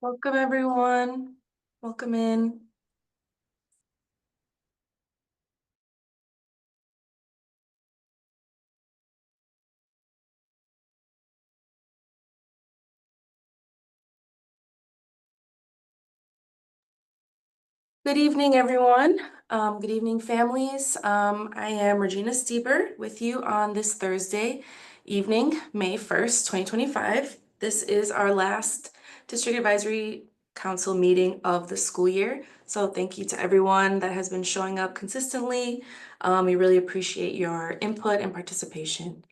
Welcome, everyone. Welcome in. Good evening, everyone. Good evening, families. I am Regina Stieber with you on this Thursday evening, May 1st, 2025. This is our last District Advisory Council meeting of the school year. So thank you to everyone that has been showing up consistently. We really appreciate your input and participation.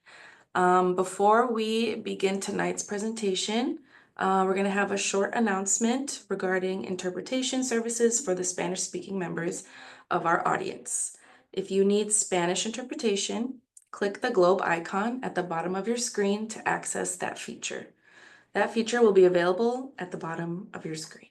Before we begin tonight's presentation, we're going to have a short announcement regarding interpretation services for the Spanish-speaking members of our audience. If you need Spanish interpretation, click the globe icon at the bottom of your screen to access that feature. That feature will be available at the bottom of your screen.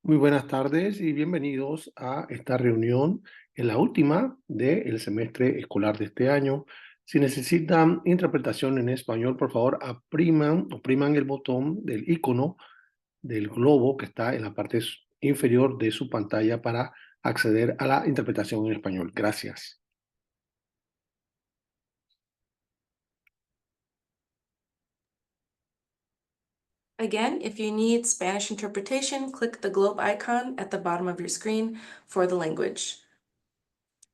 Muy buenas tardes y bienvenidos a esta reunión, en la última del semestre escolar de este año. Si necesitan interpretación en español, por favor, opriman el botón del icono del globo que está en la parte inferior de su pantalla para acceder a la interpretación en español. Gracias. Again, if you need Spanish interpretation, click the globe icon at the bottom of your screen for the language.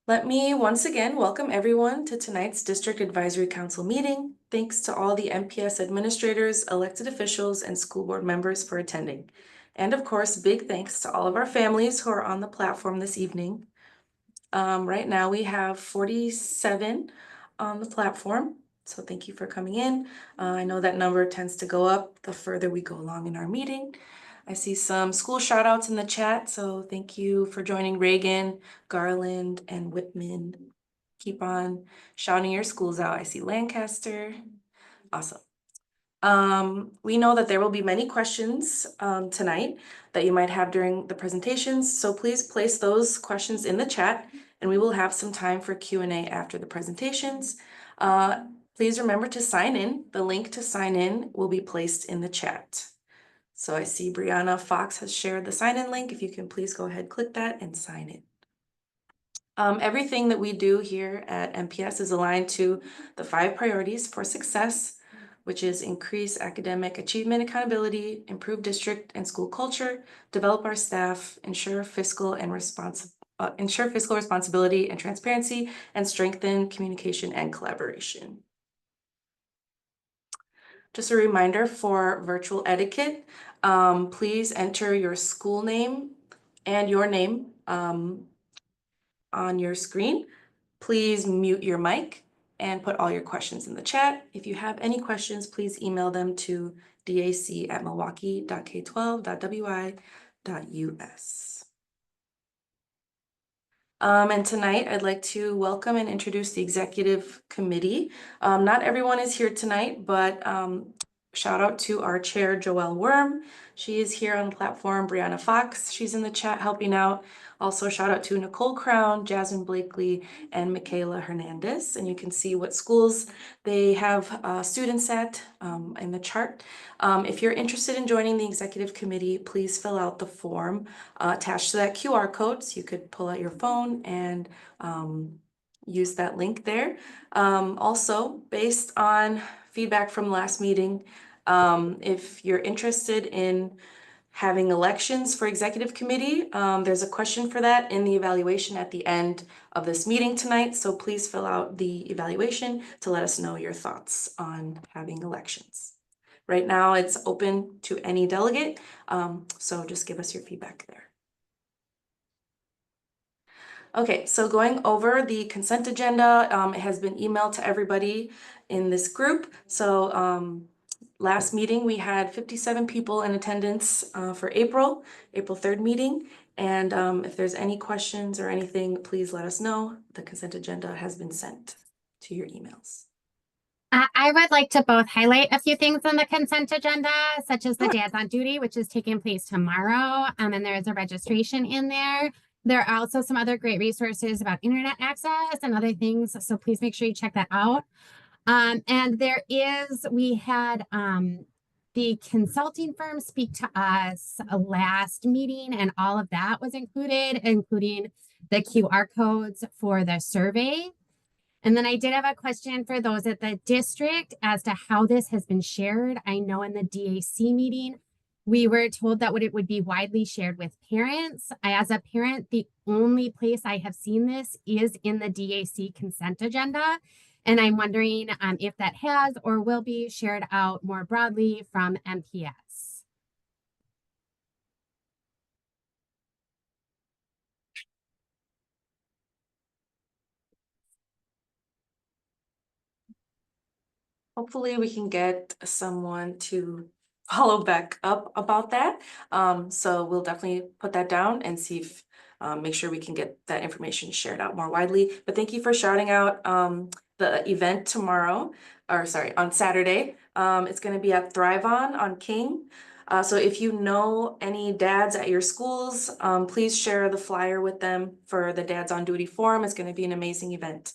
Let me once again welcome everyone to tonight's District Advisory Council meeting. Thanks to all the MPS administrators, elected officials, and school board members for attending. And of course, big thanks to all of our families who are on the platform this evening. Right now we have 47 on the platform, so thank you for coming in. I know that number tends to go up the further we go along in our meeting. I see some school shout outs in the chat, so thank you for joining Reagan, Garland, and Whitman. Keep on shouting your schools out. I see Lancaster. Awesome. We know that there will be many questions tonight that you might have during the presentations, so please place those questions in the chat and we will have some time for Q&A after the presentations. Please remember to sign in. The link to sign in will be placed in the chat. So I see Brianna Fox has shared the sign-in link. If you can please go ahead, click that and sign in. Everything that we do here at MPS is aligned to the 5 priorities for success, which is increase academic achievement accountability, improve district and school culture, develop our staff, ensure fiscal responsibility and transparency, and strengthen communication and collaboration. Just a reminder for virtual etiquette, please enter your school name and your name on your screen. Please mute your mic and put all your questions in the chat. If you have any questions, please email them to dac@milwaukee.k12.wi.us. And tonight I'd like to welcome and introduce the executive committee. Not everyone is here tonight, but shout out to our chair, Joelle Worm. She is here on the platform. Brianna Fox, she's in the chat helping out. Also shout out to Nicole Crown, Jasmine Blakely, and Michaela Hernandez. And you can see what schools they have students at in the chart. If you're interested in joining the executive committee, please fill out the form attached to that QR code. So you could pull out your phone and use that link there. Also, based on feedback from last meeting, if you're interested in having elections for executive committee, there's a question for that in the evaluation at the end of this meeting tonight. So please fill out the evaluation to let us know your thoughts on having elections. Right now it's open to any delegate, so just give us your feedback there. Okay, so going over the consent agenda, it has been emailed to everybody in this group. So last meeting, we had 57 people in attendance for April 3rd meeting. And if there's any questions or anything, please let us know. The consent agenda has been sent to your emails. I would like to both highlight a few things on the consent agenda, such as the Dads on Duty, which is taking place tomorrow, and there is a registration in there. There are also some other great resources about internet access and other things, so please make sure you check that out. And we had the consulting firm speak to us last meeting, and all of that was included, including the QR codes for the survey. And then I did have a question for those at the district as to how this has been shared. I know in the DAC meeting, we were told that it would be widely shared with parents. As a parent, the only place I have seen this is in the DAC consent agenda. And I'm wondering if that has or will be shared out more broadly from MPS. Hopefully we can get someone to follow back up about that. So we'll definitely put that down and see if, make sure we can get that information shared out more widely. But thank you for shouting out the event tomorrow, or sorry, on Saturday. It's gonna be at Thrive on King. So if you know any dads at your schools, please share the flyer with them for the Dads on Duty Forum. It's gonna be an amazing event.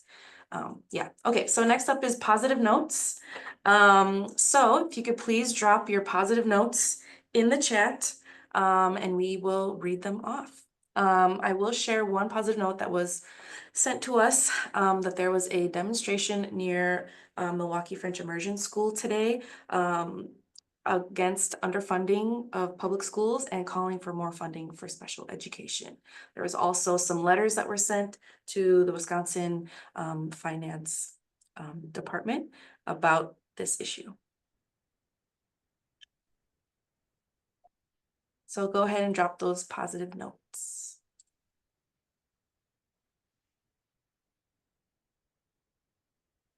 Yeah, okay, so next up is positive notes. So if you could please drop your positive notes in the chat, and we will read them off. I will share one positive note that was sent to us, that there was a demonstration near Milwaukee French Immersion School today, against underfunding of public schools and calling for more funding for special education. There was also some letters that were sent to the Wisconsin Finance Department about this issue. So go ahead and drop those positive notes.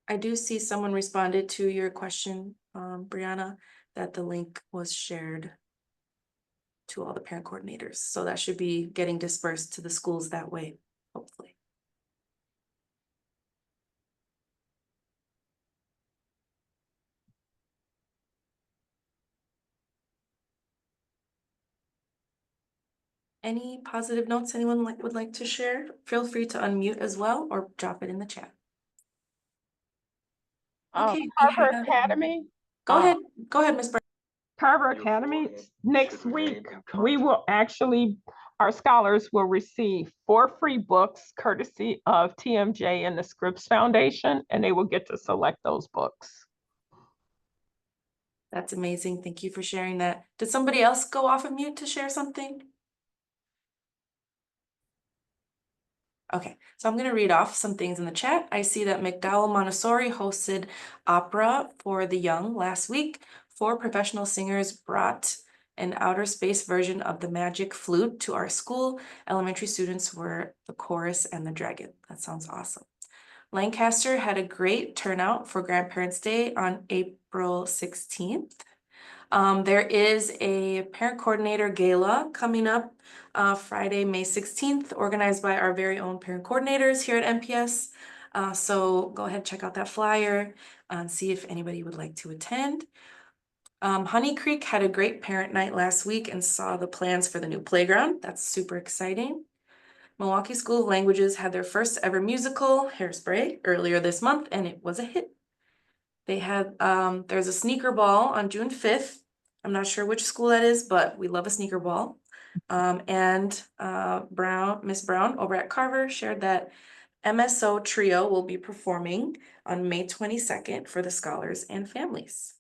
I do see someone responded to your question, Brianna, that the link was shared to all the parent coordinators. So that should be getting dispersed to the schools that way, hopefully. Any positive notes anyone would like to share? Feel free to unmute as well or drop it in the chat. Okay, Carver Academy. Go ahead, Ms. Brown. Carver Academy, next week, we will actually, our scholars will receive 4 free books courtesy of TMJ and the Scripps Foundation, and they will get to select those books. That's amazing. Thank you for sharing that. Did somebody else go off of mute to share something? Okay, so I'm going to read off some things in the chat. I see that McDowell Montessori hosted opera for the young last week. 4 professional singers brought an outer space version of the Magic Flute to our school. Elementary students were the chorus and the dragon. That sounds awesome. Lancaster had a great turnout for Grandparents' Day on April 16th. There is a parent coordinator gala coming up Friday, May 16th, organized by our very own parent coordinators here at MPS. So go ahead, check out that flyer and see if anybody would like to attend. Honey Creek had a great parent night last week and saw the plans for the new playground. That's super exciting. Milwaukee School of Languages had their first ever musical, Hairspray, earlier this month, and it was a hit. They had, there's a sneaker ball on June 5th. I'm not sure which school that is, but we love a sneaker ball. And Miss Brown over at Carver shared that MSO Trio will be performing on May 22nd for the scholars and families.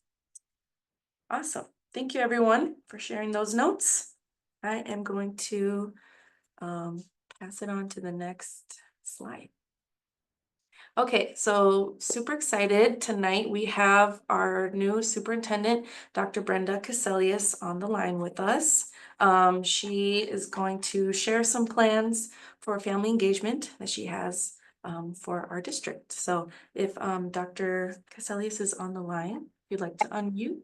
Awesome. Thank you everyone for sharing those notes. I am going to pass it on to the next slide. Okay, so super excited. Tonight we have our new superintendent, Dr. Brenda Caselius, on the line with us. She is going to share some plans for family engagement that she has for our district. So if Dr. Caselius is on the line, if you'd like to unmute.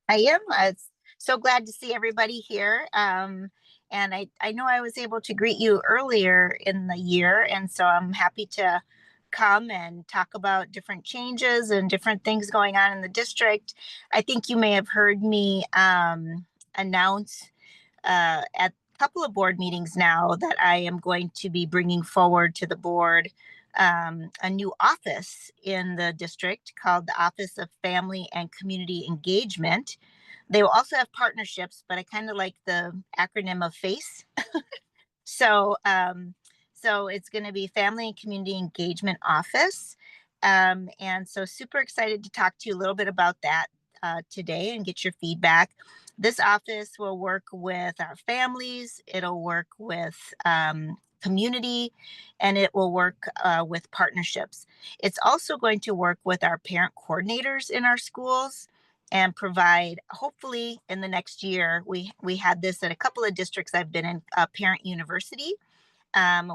I am. So glad to see everybody here. And I know I was able to greet you earlier in the year, and so I'm happy to come and talk about different changes and different things going on in the district. I think you may have heard me announce at a couple of board meetings now that I am going to be bringing forward to the board a new office in the district called the Office of Family and Community Engagement. They will also have partnerships, but I kind of like the acronym of FACE. So, so it's going to be Family and Community Engagement Office. And so super excited to talk to you a little bit about that today and get your feedback. This office will work with our families. It'll work with community, and it will work with partnerships. It's also going to work with our parent coordinators in our schools and provide, hopefully in the next year, we had this at a couple of districts I've been in, Parent University,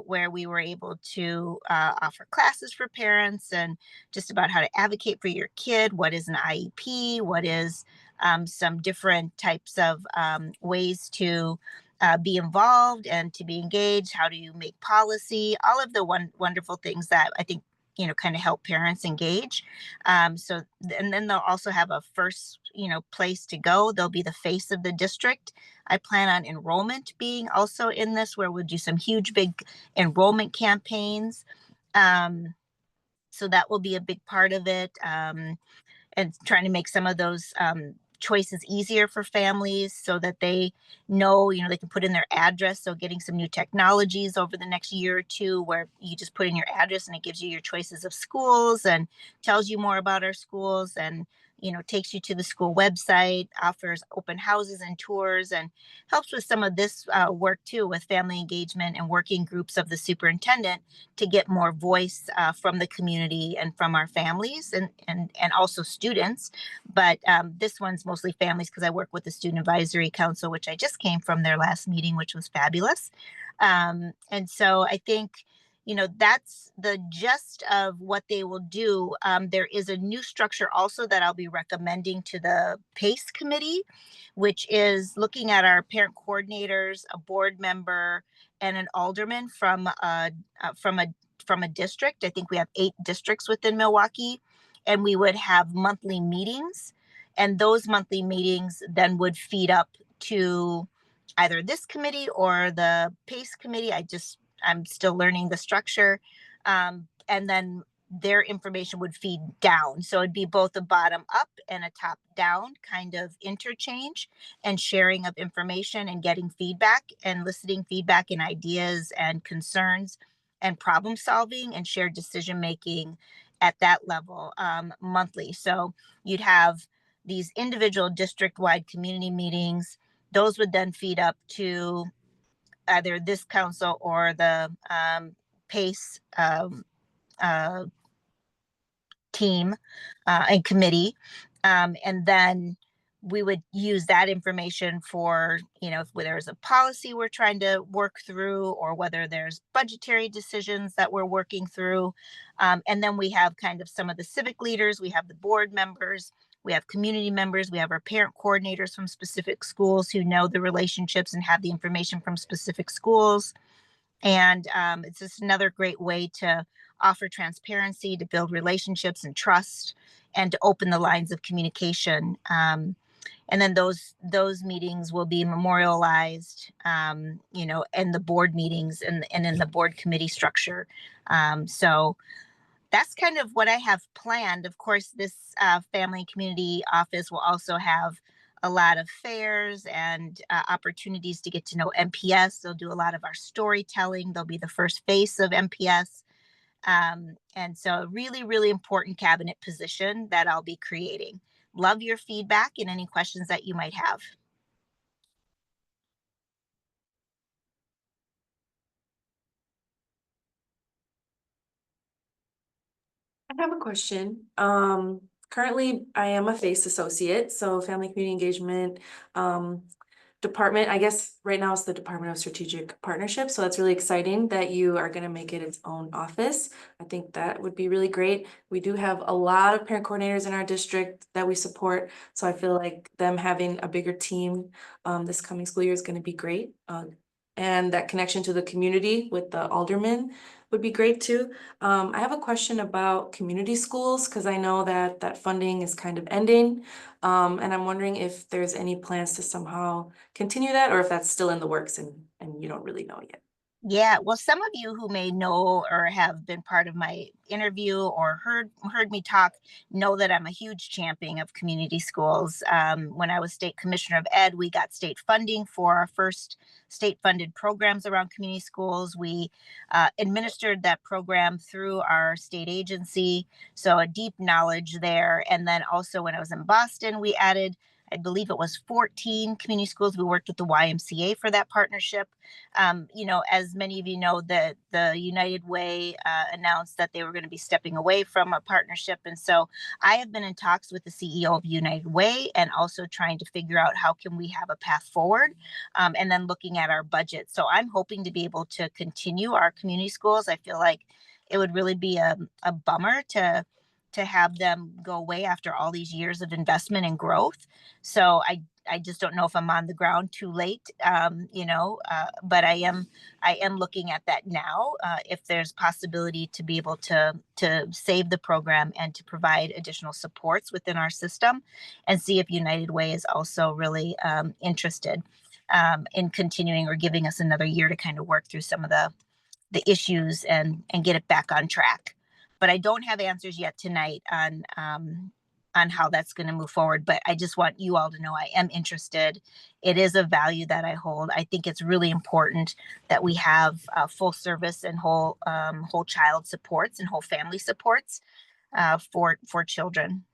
where we were able to offer classes for parents and just about how to advocate for your kid, what is an IEP, what is some different types of ways to be involved and to be engaged, how do you make policy, all of the wonderful things that I think, you know, kind of help parents engage. So, and then they'll also have a first, you know, place to go. They'll be the face of the district. I plan on enrollment being also in this, where we'll do some huge, big enrollment campaigns. So that will be a big part of it. And trying to make some of those choices easier for families so that they know, you know, they can put in their address. So getting some new technologies over the next year or two where you just put in your address and it gives you your choices of schools and tells you more about our schools and, you know, takes you to the school website, offers open houses and tours, and helps with some of this work too with family engagement and working groups of the superintendent to get more voice from the community and from our families and also students. But this one's mostly families because I work with the Student Advisory Council, which I just came from their last meeting, which was fabulous. And so I think, you know, that's the gist of what they will do. There is a new structure also that I'll be recommending to the PACE committee, which is looking at our parent coordinators, a board member, and an alderman from a district. I think we have 8 districts within Milwaukee, and we would have monthly meetings, and those monthly meetings then would feed up to either this committee or the PACE committee. I'm still learning the structure. And then their information would feed down. So it'd be both a bottom up and a top down kind of interchange and sharing of information and getting feedback and listening feedback and ideas and concerns and problem solving and shared decision making at that level monthly. So you'd have these individual district-wide community meetings. Those would then feed up to either this council or the PACE team and committee. And then we would use that information for, you know, if there's a policy we're trying to work through or whether there's budgetary decisions that we're working through. And then we have kind of some of the civic leaders, we have the board members, we have community members, we have our parent coordinators from specific schools who know the relationships and have the information from specific schools. And it's just another great way to offer transparency, to build relationships and trust, and to open the lines of communication. And then those meetings will be memorialized, you know, in the board meetings and in the board committee structure. So that's kind of what I have planned. Of course, this family and community office will also have a lot of fairs and opportunities to get to know MPS. They'll do a lot of our storytelling. They'll be the first face of MPS. And so a really, really important cabinet position that I'll be creating. Love your feedback and any questions that you might have. I have a question. Currently I am a FACE associate, so Family Community Engagement department. I guess right now it's the Department of Strategic Partnerships. So that's really exciting that you are going to make it its own office. I think that would be really great. We do have a lot of parent coordinators in our district that we support. So I feel like them having a bigger team this coming school year is going to be great. And that connection to the community with the aldermen would be great too. I have a question about community schools because I know that that funding is kind of ending. And I'm wondering if there's any plans to somehow continue that or if that's still in the works and you don't really know yet. Yeah, well, some of you who may know or have been part of my interview or heard me talk know that I'm a huge champion of community schools. When I was state commissioner of ed, we got state funding for our first state funded programs around community schools. We administered that program through our state agency, so a deep knowledge there. And then also when I was in Boston, we added, I believe it was 14 community schools. We worked with the YMCA for that partnership. As many of you know, the United Way announced that they were going to be stepping away from a partnership. And so I have been in talks with the CEO of United Way and also trying to figure out how can we have a path forward, and then looking at our budget. So I'm hoping to be able to continue our community schools. I feel like it would really be a bummer to have them go away after all these years of investment and growth. So I just don't know if I'm on the ground too late, but I am looking at that now. If there's possibility to be able to save the program and to provide additional supports within our system, and see if United Way is also really interested in continuing or giving us another year to kind of work through some of the issues and get it back on track. But I don't have answers yet tonight on how that's going to move forward. But I just want you all to know I am interested. It is a value that I hold. I think it's really important that we have full service and whole child supports and whole family supports for children.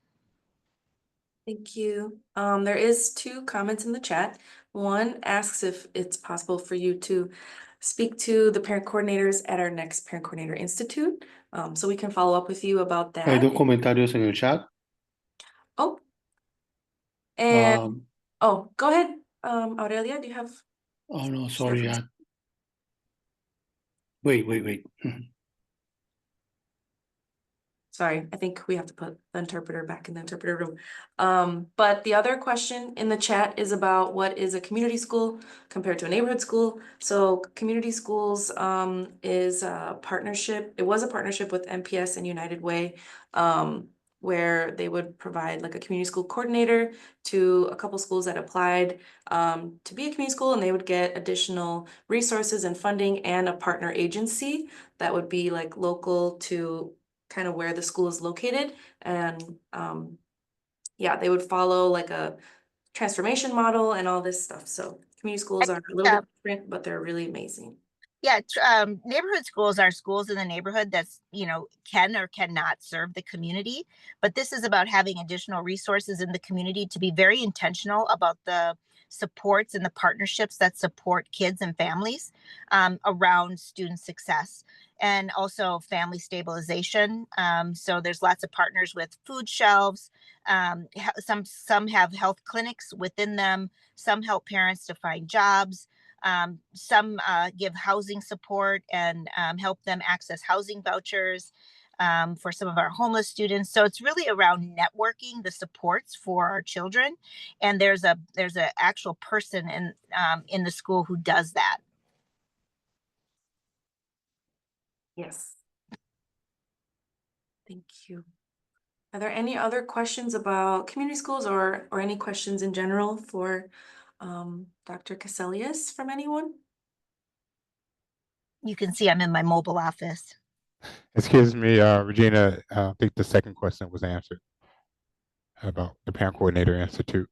Thank you. There is 2 comments in the chat. One asks if it's possible for you to speak to the parent coordinators at our next Parent Coordinator Institute. So we can follow up with you about Hay that. 2 comentarios en el chat. Oh, and Um, go ahead, Aurelia, do you have? oh no, sorry. Wait. Sorry, I think we have to put the interpreter back in the interpreter room. But the other question in the chat is about what is a community school compared to a neighborhood school. So community schools is a partnership. It was a partnership with MPS and United Way, where they would provide like a community school coordinator to a couple schools that applied to be a community school, and they would get additional resources and funding and a partner agency that would be like local to kind of where the school is located. And yeah, they would follow like a transformation model and all this stuff. So community schools are a little bit different, but they're really amazing. Yeah, neighborhood schools are schools in the neighborhood that's, can or cannot serve the community. But this is about having additional resources in the community to be very intentional about the supports and the partnerships that support kids and families around student success, and also family stabilization. So there's lots of partners with food shelves. Some have health clinics within them. Some help parents to find jobs. Some give housing support and help them access housing vouchers for some of our homeless students. So it's really around networking the supports for our children. And there's a actual person in the school who does that. Yes. Thank you. Are there any other questions about community schools or any questions in general for Dr. Caselius from anyone? You can see I'm in my mobile office. Excuse me, Regina, I think the second question was answered about the Parent Coordinator Institute.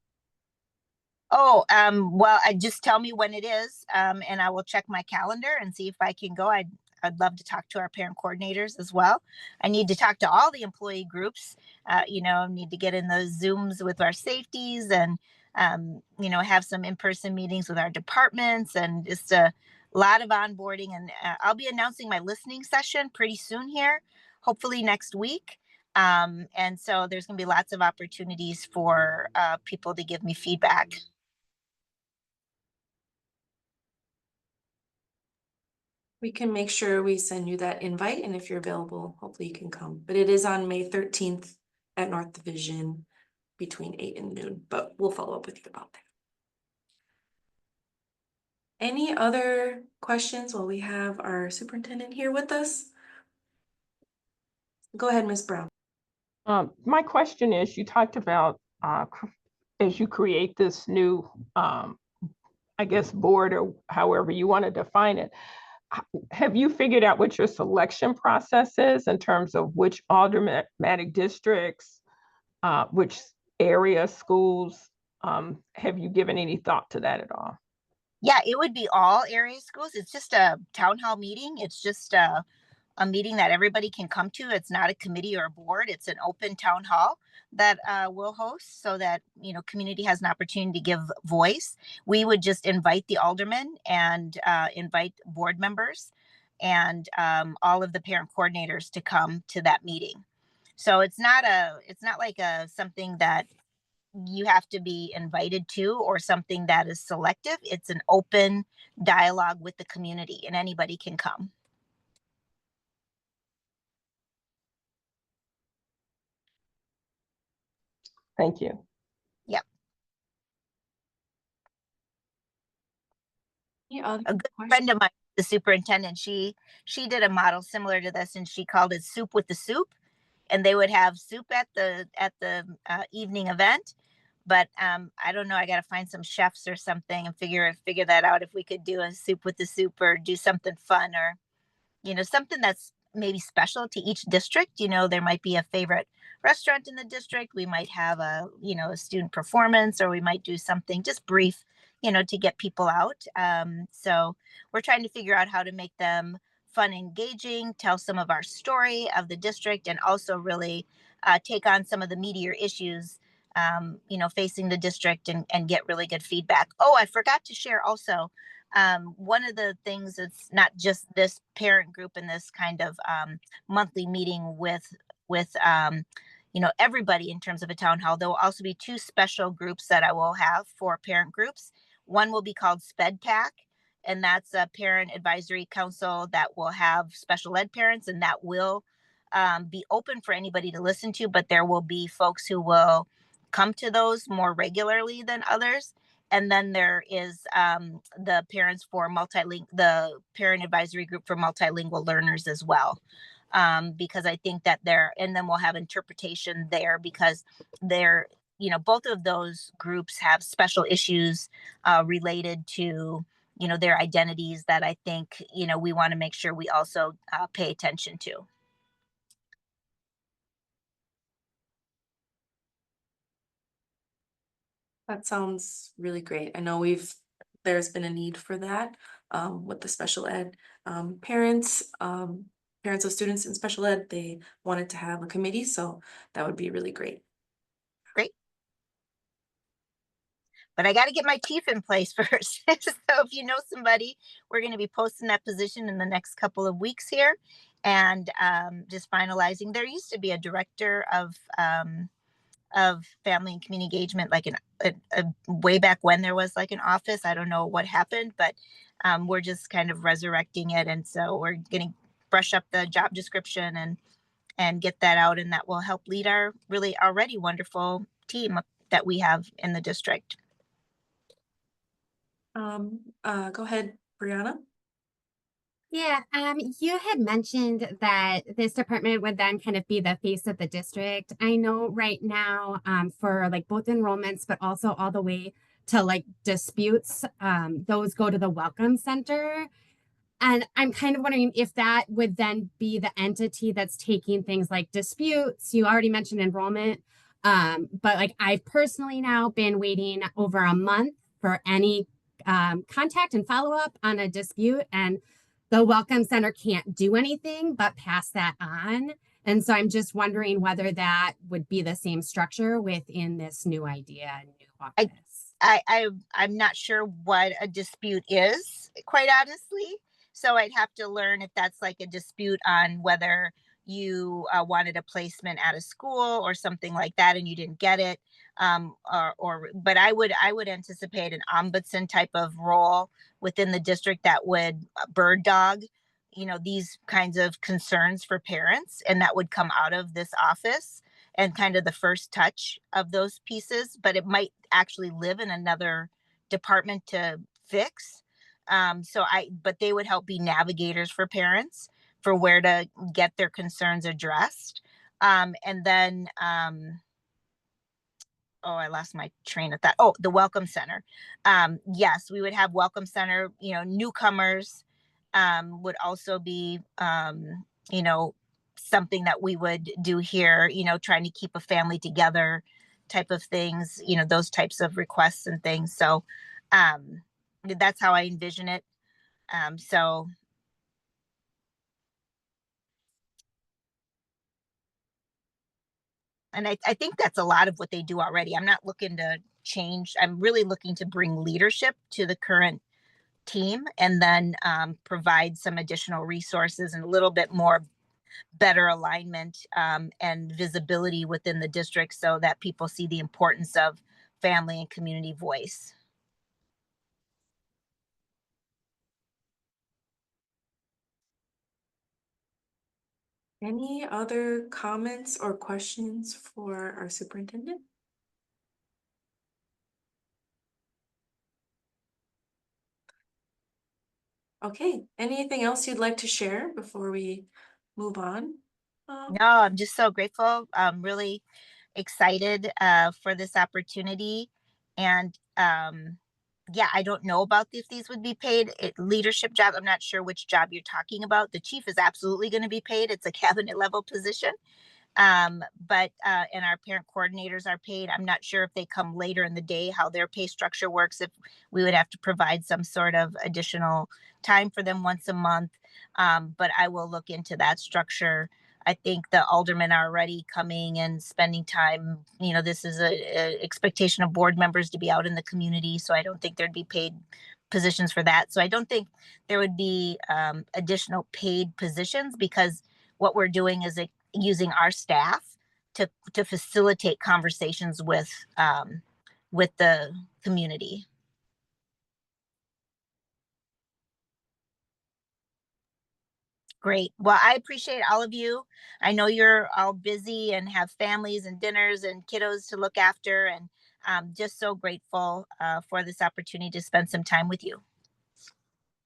Oh, well, just tell me when it is, and I will check my calendar and see if I can go. I'd love to talk to our parent coordinators as well. I need to talk to all the employee groups, need to get in those Zooms with our safeties and, have some in-person meetings with our departments, and just a lot of onboarding. And I'll be announcing my listening session pretty soon here, hopefully next week. And so there's going to be lots of opportunities for people to give me feedback. We can make sure we send you that invite, and if you're available, hopefully you can come. But it is on May 13th at North Division between 8 and noon, but we'll follow up with you about that. Any other questions while we have our superintendent here with us? Go ahead, Ms. Brown. My question is, you talked about as you create this new, board or however you want to define it, have you figured out what your selection process is in terms of which aldermanic districts, which area schools? Have you given any thought to that at all? Yeah, it would be all area schools. It's just a town hall meeting. It's just a meeting that everybody can come to. It's not a committee or a board. It's an open town hall that we'll host so that, you know, community has an opportunity to give voice. We would just invite the aldermen and invite board members and all of the parent coordinators to come to that meeting. So it's not like something that you have to be invited to or something that is selective. It's an open dialogue with the community and anybody can come. Thank you. Yep. Any other A good questions? friend of mine, the superintendent, she did a model similar to this and she called it soup with the soup. And they would have soup at the evening event. But I don't know. I got to find some chefs or something and figure that out if we could do a soup with the soup or do something fun or, you know, something that's maybe special to each district. You know, there might be a favorite restaurant in the district. We might have a, you know, a student performance, or we might do something just brief, you know, to get people out. So we're trying to figure out how to make them fun, engaging, tell some of our story of the district, and also really take on some of the meatier issues, you know, facing the district and get really good feedback. Oh, I forgot to share also, one of the things that's not just this parent group and this kind of monthly meeting with you know, everybody in terms of a town hall. There will also be two special groups that I will have for parent groups. One will be called SPED PAC, and that's a parent advisory council that will have special ed parents, and that will be open for anybody to listen to, but there will be folks who will come to those more regularly than others. And then there is the parents for the parent advisory group for multilingual learners as well. Because I think that and then we'll have interpretation there because they're, you know, both of those groups have special issues related to, you know, their identities that I think, you know, we want to make sure we also pay attention to. That sounds really great. I know there's been a need for that with the special ed parents of students in special ed. They wanted to have a committee, so that would be really great. Great. But I got to get my chief in place first. So if you know somebody, we're going to be posting that position in the next couple of weeks here and just finalizing. There used to be a director of family and community engagement, like a way back when there was like an office. I don't know what happened, but we're just kind of resurrecting it. And so we're going to brush up the job description and get that out. And that will help lead our really already wonderful team that we have in the district. Go ahead, Brianna. Yeah, you had mentioned that this department would then kind of be the face of the district. I know right now, for like both enrollments, but also all the way to like disputes, those go to the Welcome Center. And I'm kind of wondering if that would then be the entity that's taking things like disputes. You already mentioned enrollment. But like I've personally now been waiting over a month for any contact and follow up on a dispute, and the Welcome Center can't do anything but pass that on. And so I'm just wondering whether that would be the same structure within this new idea, new office. I'm not sure what a dispute is, quite honestly. So I'd have to learn if that's like a dispute on whether you wanted a placement at a school or something like that and you didn't get it. But I would anticipate an ombudsman type of role within the district that would bird dog, you know, these kinds of concerns for parents, and that would come out of this office and kind of the first touch of those pieces, but it might actually live in another department to fix. But they would help be navigators for parents for where to get their concerns addressed. And then, I lost my train of thought. Oh, the Welcome Center. Yes, we would have Welcome Center, you know, newcomers would also be, you know, something that we would do here, you know, trying to keep a family together type of things, you know, those types of requests and things. So that's how I envision it. So and I think that's a lot of what they do already. I'm not looking to change. I'm really looking to bring leadership to the current team, and then provide some additional resources and a little bit more better alignment and visibility within the district so that people see the importance of family and community voice. Any other comments or questions for our superintendent? Okay, anything else you'd like to share before we move on? No, I'm just so grateful. I'm really excited for this opportunity. And yeah, I don't know about if these would be paid. Leadership job, I'm not sure which job you're talking about. The chief is absolutely going to be paid. It's a cabinet level position. But and our parent coordinators are paid. I'm not sure if they come later in the day, how their pay structure works, if we would have to provide some sort of additional time for them once a month. But I will look into that structure. I think the aldermen are already coming and spending time. You know, this is a expectation of board members to be out in the community, so I don't think there'd be paid positions for that. So I don't think there would be additional paid positions, because what we're doing is using our staff to facilitate conversations with the community. Great. Well, I appreciate all of you. I know you're all busy and have families and dinners and kiddos to look after, and just so grateful for this opportunity to spend some time with you.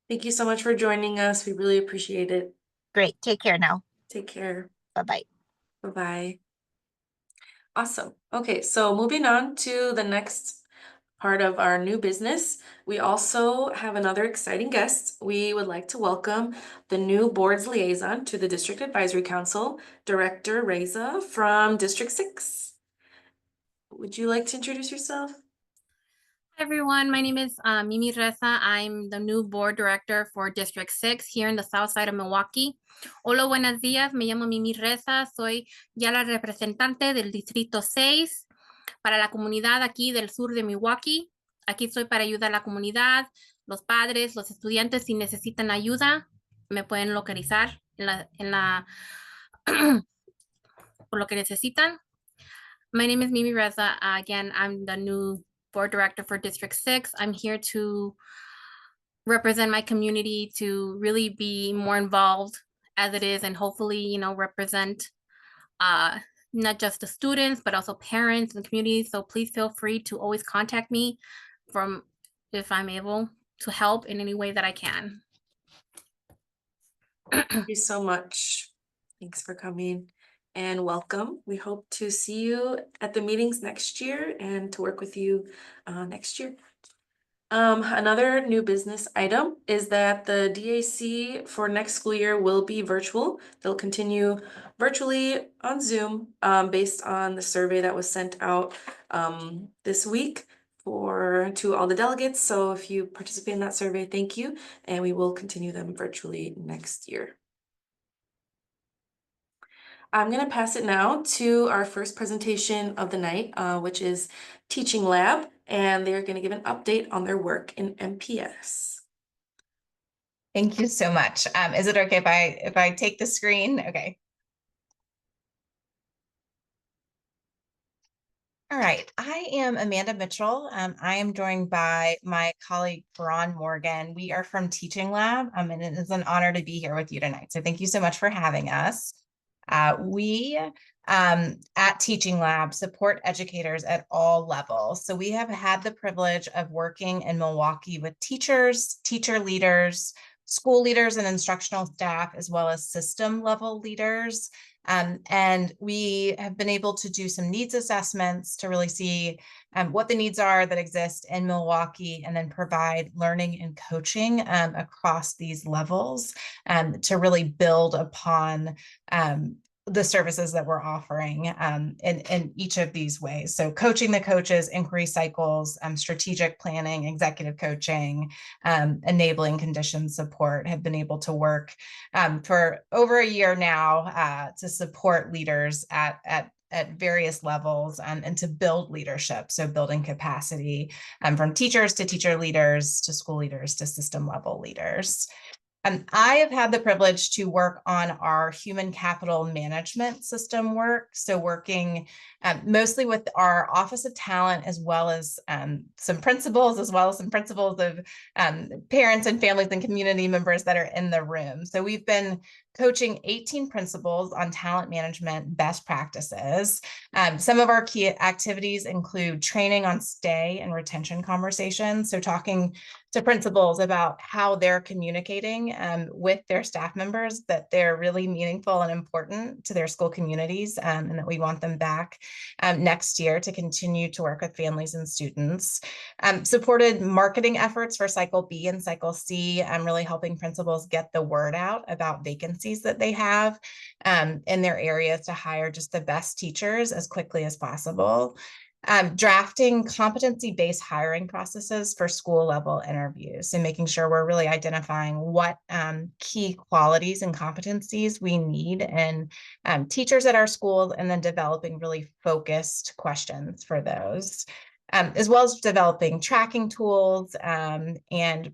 Thank you so much for joining us. We really appreciate it. Great. Take care now. Take care. Bye-bye. Bye-bye. Awesome. Okay, so moving on to the next part of our new business, we also have another exciting guest. We would like to welcome the new board's liaison to the District Advisory Council, Director Reza from District 6. Would you like to introduce yourself? Hi everyone, my name is Mimi Reza. I'm the new board director for District 6 here in the south side of Milwaukee. Hola, buenos días. Me llamo Mimi Reza. Soy ya la representante del Distrito 6 para la comunidad aquí del sur de Milwaukee. Aquí estoy para ayudar a la comunidad, los padres, los estudiantes. Si necesitan ayuda, me pueden localizar en la por lo que necesitan. My name is Mimi Reza. Again, I'm the new board director for District 6. I'm here to represent my community, to really be more involved as it is, and hopefully, you know, represent not just the students, but also parents and community. So please feel free to always contact me if I'm able to help in any way that I can. Thank you so much. Thanks for coming and welcome. We hope to see you at the meetings next year and to work with you next year. Another new business item is that the DAC for next school year will be virtual. They'll continue virtually on Zoom based on the survey that was sent out this week to all the delegates. So if you participate in that survey, thank you. And we will continue them virtually next year. I'm going to pass it now to our first presentation of the night, which is Teaching Lab, and they're going to give an update on their work in MPS. Thank you so much. Is it okay if I take the screen? Okay. All right, I am Amanda Mitchell. I am joined by my colleague, Faran Morgan. We are from Teaching Lab, and it is an honor to be here with you tonight. So thank you so much for having us. We at Teaching Lab support educators at all levels. So we have had the privilege of working in Milwaukee with teachers, teacher leaders, school leaders and instructional staff, as well as system level leaders. And we have been able to do some needs assessments to really see what the needs are that exist in Milwaukee, and then provide learning and coaching across these levels to really build upon the services that we're offering in each of these ways. So coaching the coaches, inquiry cycles, strategic planning, executive coaching, enabling condition support have been able to work for over a year now to support leaders at various levels and to build leadership. So building capacity from teachers to teacher leaders to school leaders to system level leaders. I have had the privilege to work on our human capital management system work. So working mostly with our Office of Talent, as well as some principals, of parents and families and community members that are in the room. So we've been coaching 18 principals on talent management best practices. Some of our key activities include training on stay and retention conversations. So talking to principals about how they're communicating with their staff members, that they're really meaningful and important to their school communities, and that we want them back next year to continue to work with families and students. Supported marketing efforts for Cycle B and Cycle C, really helping principals get the word out about vacancies that they have in their areas to hire just the best teachers as quickly as possible. Drafting competency-based hiring processes for school level interviews, and making sure we're really identifying what key qualities and competencies we need in teachers at our schools, and then developing really focused questions for those. As well as developing tracking tools and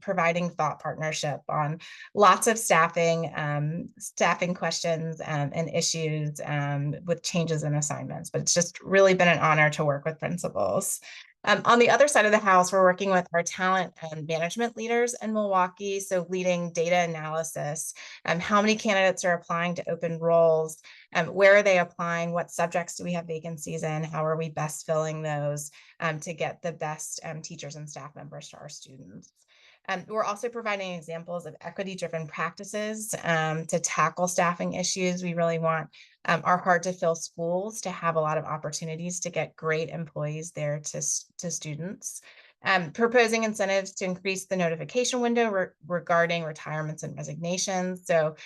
providing thought partnership on lots of staffing questions and issues with changes in assignments. But it's just really been an honor to work with principals. On the other side of the house, we're working with our talent and management leaders in Milwaukee. So leading data analysis, how many candidates are applying to open roles, where are they applying, what subjects do we have vacancies in, how are we best filling those to get the best teachers and staff members to our students. We're also providing examples of equity-driven practices to tackle staffing issues. We really want our hard-to-fill schools to have a lot of opportunities to get great employees there to students. Proposing incentives to increase the notification window regarding retirements and resignations. So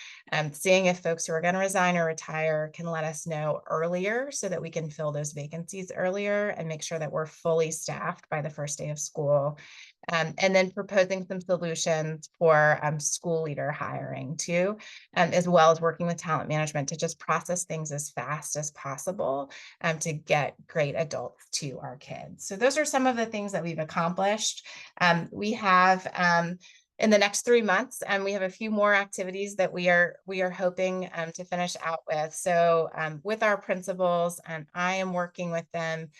seeing if folks who are going to resign or retire can let us know earlier so that we can fill those vacancies earlier and make sure that we're fully staffed by the first day of school. And then proposing some solutions for school leader hiring too, as well as working with talent management to just process things as fast as possible to get great adults to our kids. So those are some of the things that we've accomplished. We have in the next 3 months, we have a few more activities that we are hoping to finish out with. So with our principals, I am working with them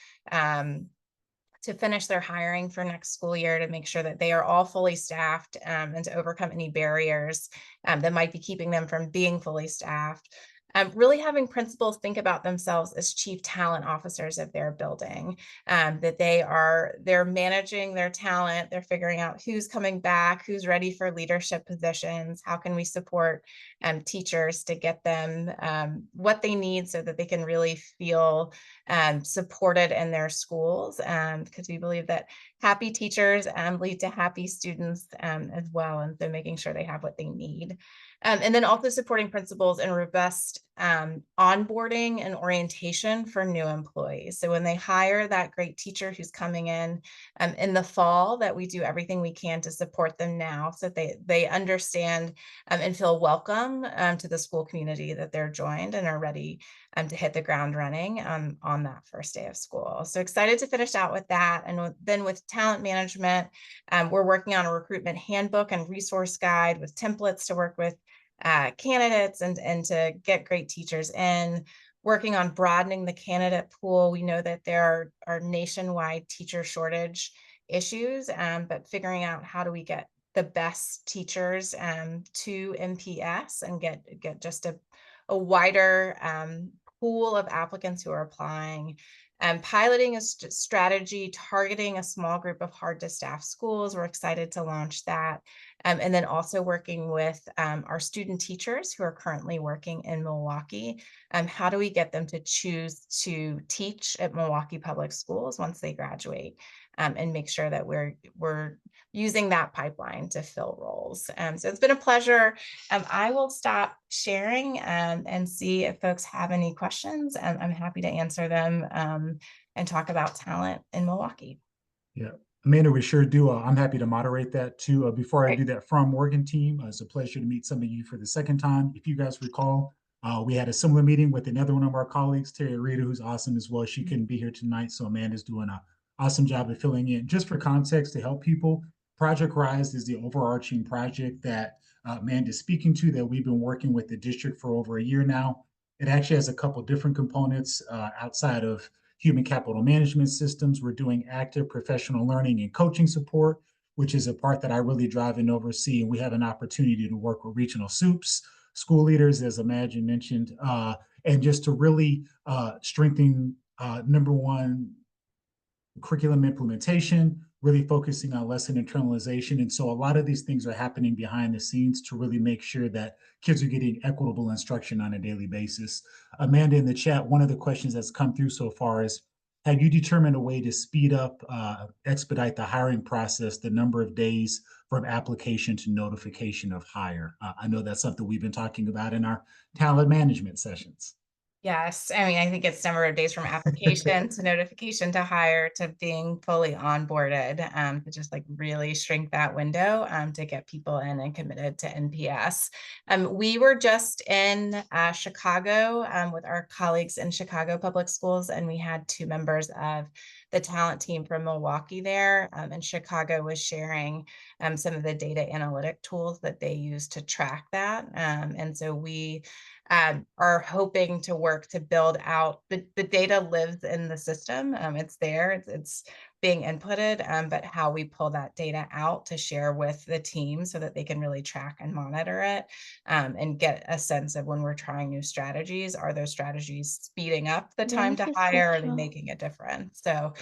to finish their hiring for next school year, to make sure that they are all fully staffed and to overcome any barriers that might be keeping them from being fully staffed. Really having principals think about themselves as chief talent officers of their building, that they're managing their talent, they're figuring out who's coming back, who's ready for leadership positions, how can we support teachers to get them what they need so that they can really feel supported in their schools, because we believe that happy teachers lead to happy students as well, and so making sure they have what they need. And then also supporting principals in robust onboarding and orientation for new employees. So when they hire that great teacher who's coming in the fall, that we do everything we can to support them now so that they understand and feel welcome to the school community that they're joined and are ready to hit the ground running on that first day of school. So excited to finish out with that. And then with talent management, we're working on a recruitment handbook and resource guide with templates to work with candidates and to get great teachers in, working on broadening the candidate pool. We know that there are nationwide teacher shortage issues, but figuring out how do we get the best teachers to MPS and get just a wider pool of applicants who are applying. Piloting a strategy targeting a small group of hard to staff schools. We're excited to launch that And then also working with our student teachers who are currently working in Milwaukee. How do we get them to choose to teach at Milwaukee Public Schools once they graduate, and make sure that we're using that pipeline to fill roles. So it's been a pleasure. I will stop sharing and see if folks have any questions. I'm happy to answer them and talk about talent in Milwaukee. Yeah, Amanda, we sure do. I'm happy to moderate that too. Before I do that, from Morgan team, it's a pleasure to meet some of you for the second time. If you guys recall, we had a similar meeting with another one of our colleagues, Terry Rita, who's awesome as well. She couldn't be here tonight, so Amanda's doing an awesome job of filling in. Just for context to help people, Project Rise is the overarching project that Amanda's speaking to that we've been working with the district for over a year now. It actually has a couple different components outside of human capital management systems. We're doing active professional learning and coaching support, which is a part that I really drive and oversee. And we have an opportunity to work with regional SUPs, school leaders, as Imagine mentioned, and just to really strengthen, number one, curriculum implementation, really focusing on lesson internalization. And so a lot of these things are happening behind the scenes to really make sure that kids are getting equitable instruction on a daily basis. Amanda, in the chat, one of the questions that's come through so far is, have you determined a way to speed up, expedite the hiring process, the number of days from application to notification of hire? I know that's something we've been talking about in our talent management sessions. Yes, I mean, I think it's number of days from application to notification to hire to being fully onboarded, to just like really shrink that window to get people in and committed to MPS. We were just in Chicago with our colleagues in Chicago Public Schools, and we had 2 members of the talent team from Milwaukee there, and Chicago was sharing some of the data analytic tools that they use to track that. And so we are hoping to work to build out the data lives in the system. It's there, it's being inputted, but how we pull that data out to share with the team so that they can really track and monitor it, and get a sense of when we're trying new strategies, are those strategies speeding up the time to hire, or are they making a difference? So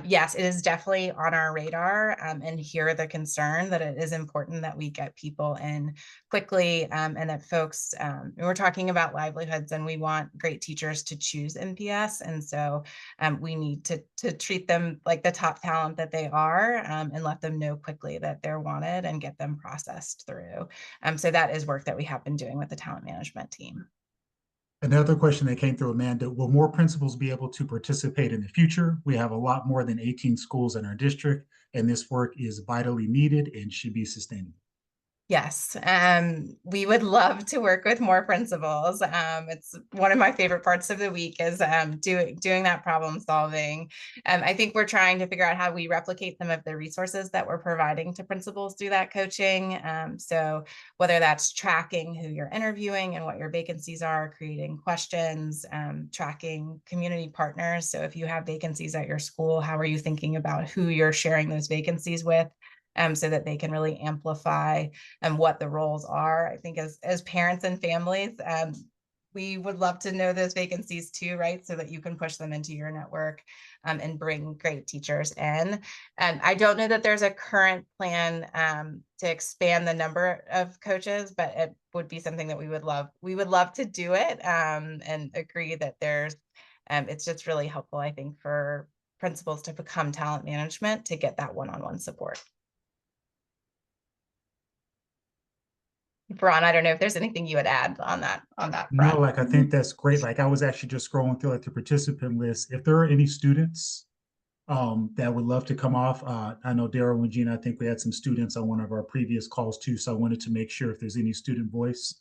yes, it is definitely on our radar, and hear the concern that it is important that we get people in quickly, and that folks, we're talking about livelihoods, and we want great teachers to choose MPS. And so we need to treat them like the top talent that they are, and let them know quickly that they're wanted and get them processed through. So that is work that we have been doing with the talent management team. Another question that came through, Amanda, will more principals be able to participate in the future? We have a lot more than 18 schools in our district, and this work is vitally needed and should be sustainable. Yes, we would love to work with more principals. It's one of my favorite parts of the week is doing that problem solving. I think we're trying to figure out how we replicate some of the resources that we're providing to principals through that coaching. So whether that's tracking who you're interviewing and what your vacancies are, creating questions, tracking community partners. So if you have vacancies at your school, how are you thinking about who you're sharing those vacancies with? So that they can really amplify what the roles are. I think as parents and families, we would love to know those vacancies too, right? So that you can push them into your network and bring great teachers in. And I don't know that there's a current plan to expand the number of coaches, but it would be something that we would love. We would love to do it, and agree that there's, it's just really helpful, I think, for principals to become talent management to get that one-on-one support. Ron, I don't know if there's anything you would add on that front. No, like I think that's great. Like I was actually just scrolling through like the participant list. If there are any students that would love to come off, I know Daryl and Gina, I think we had some students on one of our previous calls too. So I wanted to make sure if there's any student voice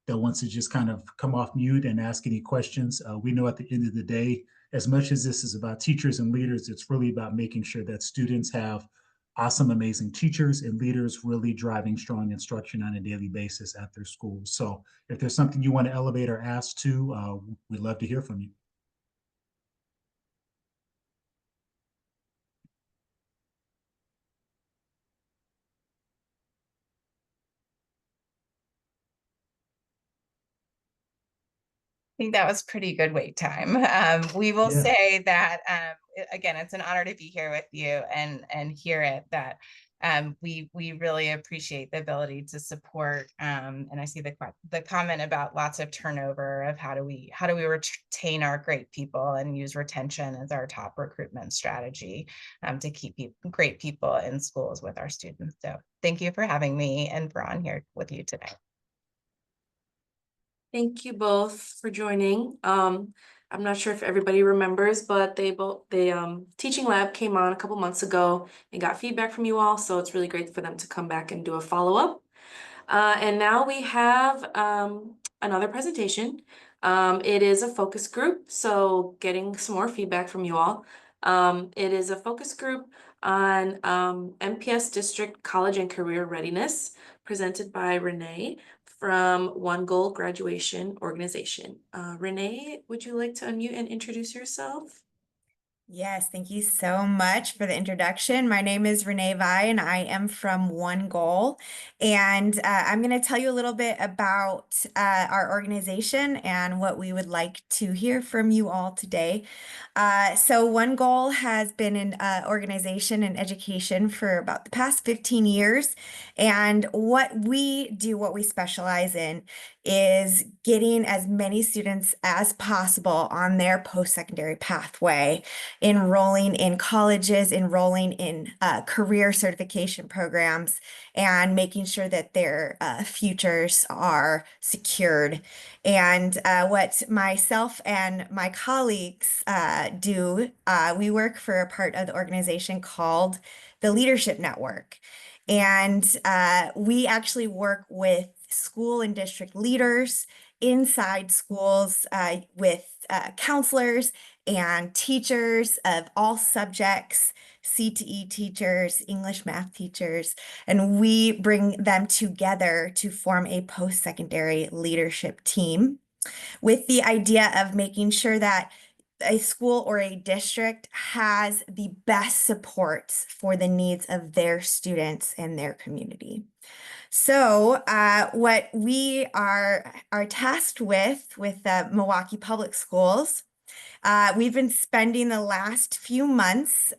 that wants to just kind of come off mute and ask any questions. We know at the end of the day, as much as this is about teachers and leaders, it's really about making sure that students have awesome, amazing teachers and leaders really driving strong instruction on a daily basis at their schools. So if there's something you want to elevate or ask to, we'd love to hear from you. I think that was pretty good wait time. We will say that, again, it's an honor to be here with you and hear it, that we really appreciate the ability to support. And I see the comment about lots of turnover of how do we retain our great people and use retention as our top recruitment strategy to keep great people in schools with our students. So thank you for having me and Veron here with you today. Thank you both for joining. I'm not sure if everybody remembers, but the teaching lab came on a couple months ago and got feedback from you all, so it's really great for them to come back and do a follow-up. And now we have another presentation. It is a focus group, so getting some more feedback from you all. It is a focus group on MPS District College and Career Readiness, presented by Renee from One Goal Graduation Organization. Renee, would you like to unmute and introduce yourself? Yes, thank you so much for the introduction. My name is Renee Vi, and I am from One Goal. And I'm going to tell you a little bit about our organization and what we would like to hear from you all today. So One Goal has been an organization in education for about the past 15 years. And what we do, what we specialize in, is getting as many students as possible on their post-secondary pathway, enrolling in colleges, enrolling in career certification programs, and making sure that their futures are secured. And what myself and my colleagues do, we work for a part of the organization called the Leadership Network. And we actually work with school and district leaders inside schools with counselors and teachers of all subjects, CTE teachers, English math teachers, and we bring them together to form a post-secondary leadership team with the idea of making sure that a school or a district has the best supports for the needs of their students and their community. So what we are tasked with Milwaukee Public Schools, we've been spending the last few months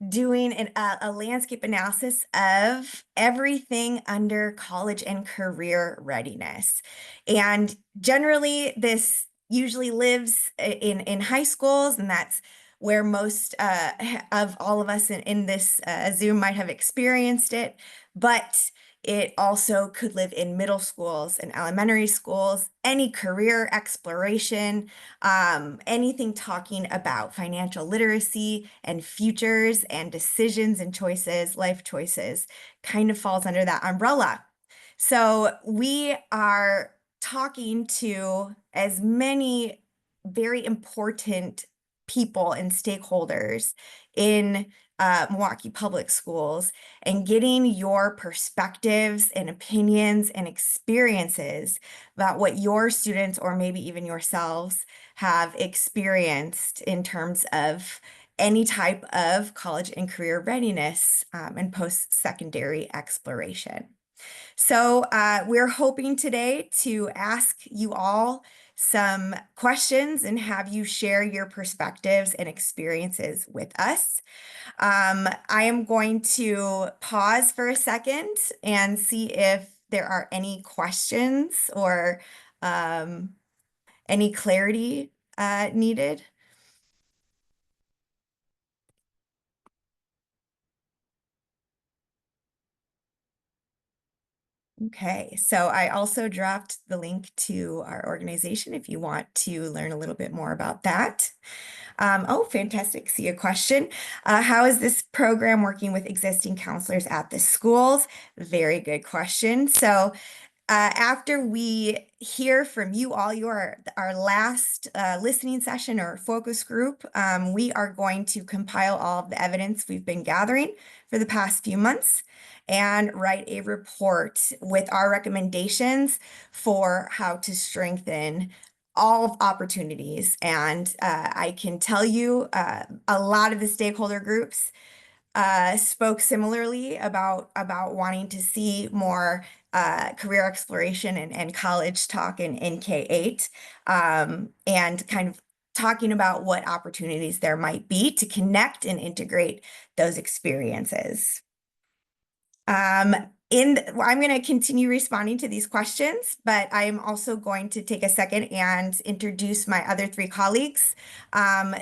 doing a landscape analysis of everything under college and career readiness. And generally, this usually lives in high schools, and that's where most of all of us in this Zoom might have experienced it. But it also could live in middle schools and elementary schools, any career exploration, anything talking about financial literacy and futures and decisions and choices, life choices, kind of falls under that umbrella. So we are talking to as many very important people and stakeholders in Milwaukee Public Schools and getting your perspectives and opinions and experiences about what your students or maybe even yourselves have experienced in terms of any type of college and career readiness and post-secondary exploration. So we're hoping today to ask you all some questions and have you share your perspectives and experiences with us. I am going to pause for a second and see if there are any questions or any clarity needed. Okay, so I also dropped the link to our organization if you want to learn a little bit more about that. Oh, fantastic. See a question. How is this program working with existing counselors at the schools? Very good question. So after we hear from you all, our last listening session or focus group, we are going to compile all of the evidence we've been gathering for the past few months and write a report with our recommendations for how to strengthen all opportunities. And I can tell you a lot of the stakeholder groups spoke similarly about wanting to see more career exploration and college talk in K-8 and kind of talking about what opportunities there might be to connect and integrate those experiences. I'm going to continue responding to these questions, but I am also going to take a second and introduce my other three colleagues.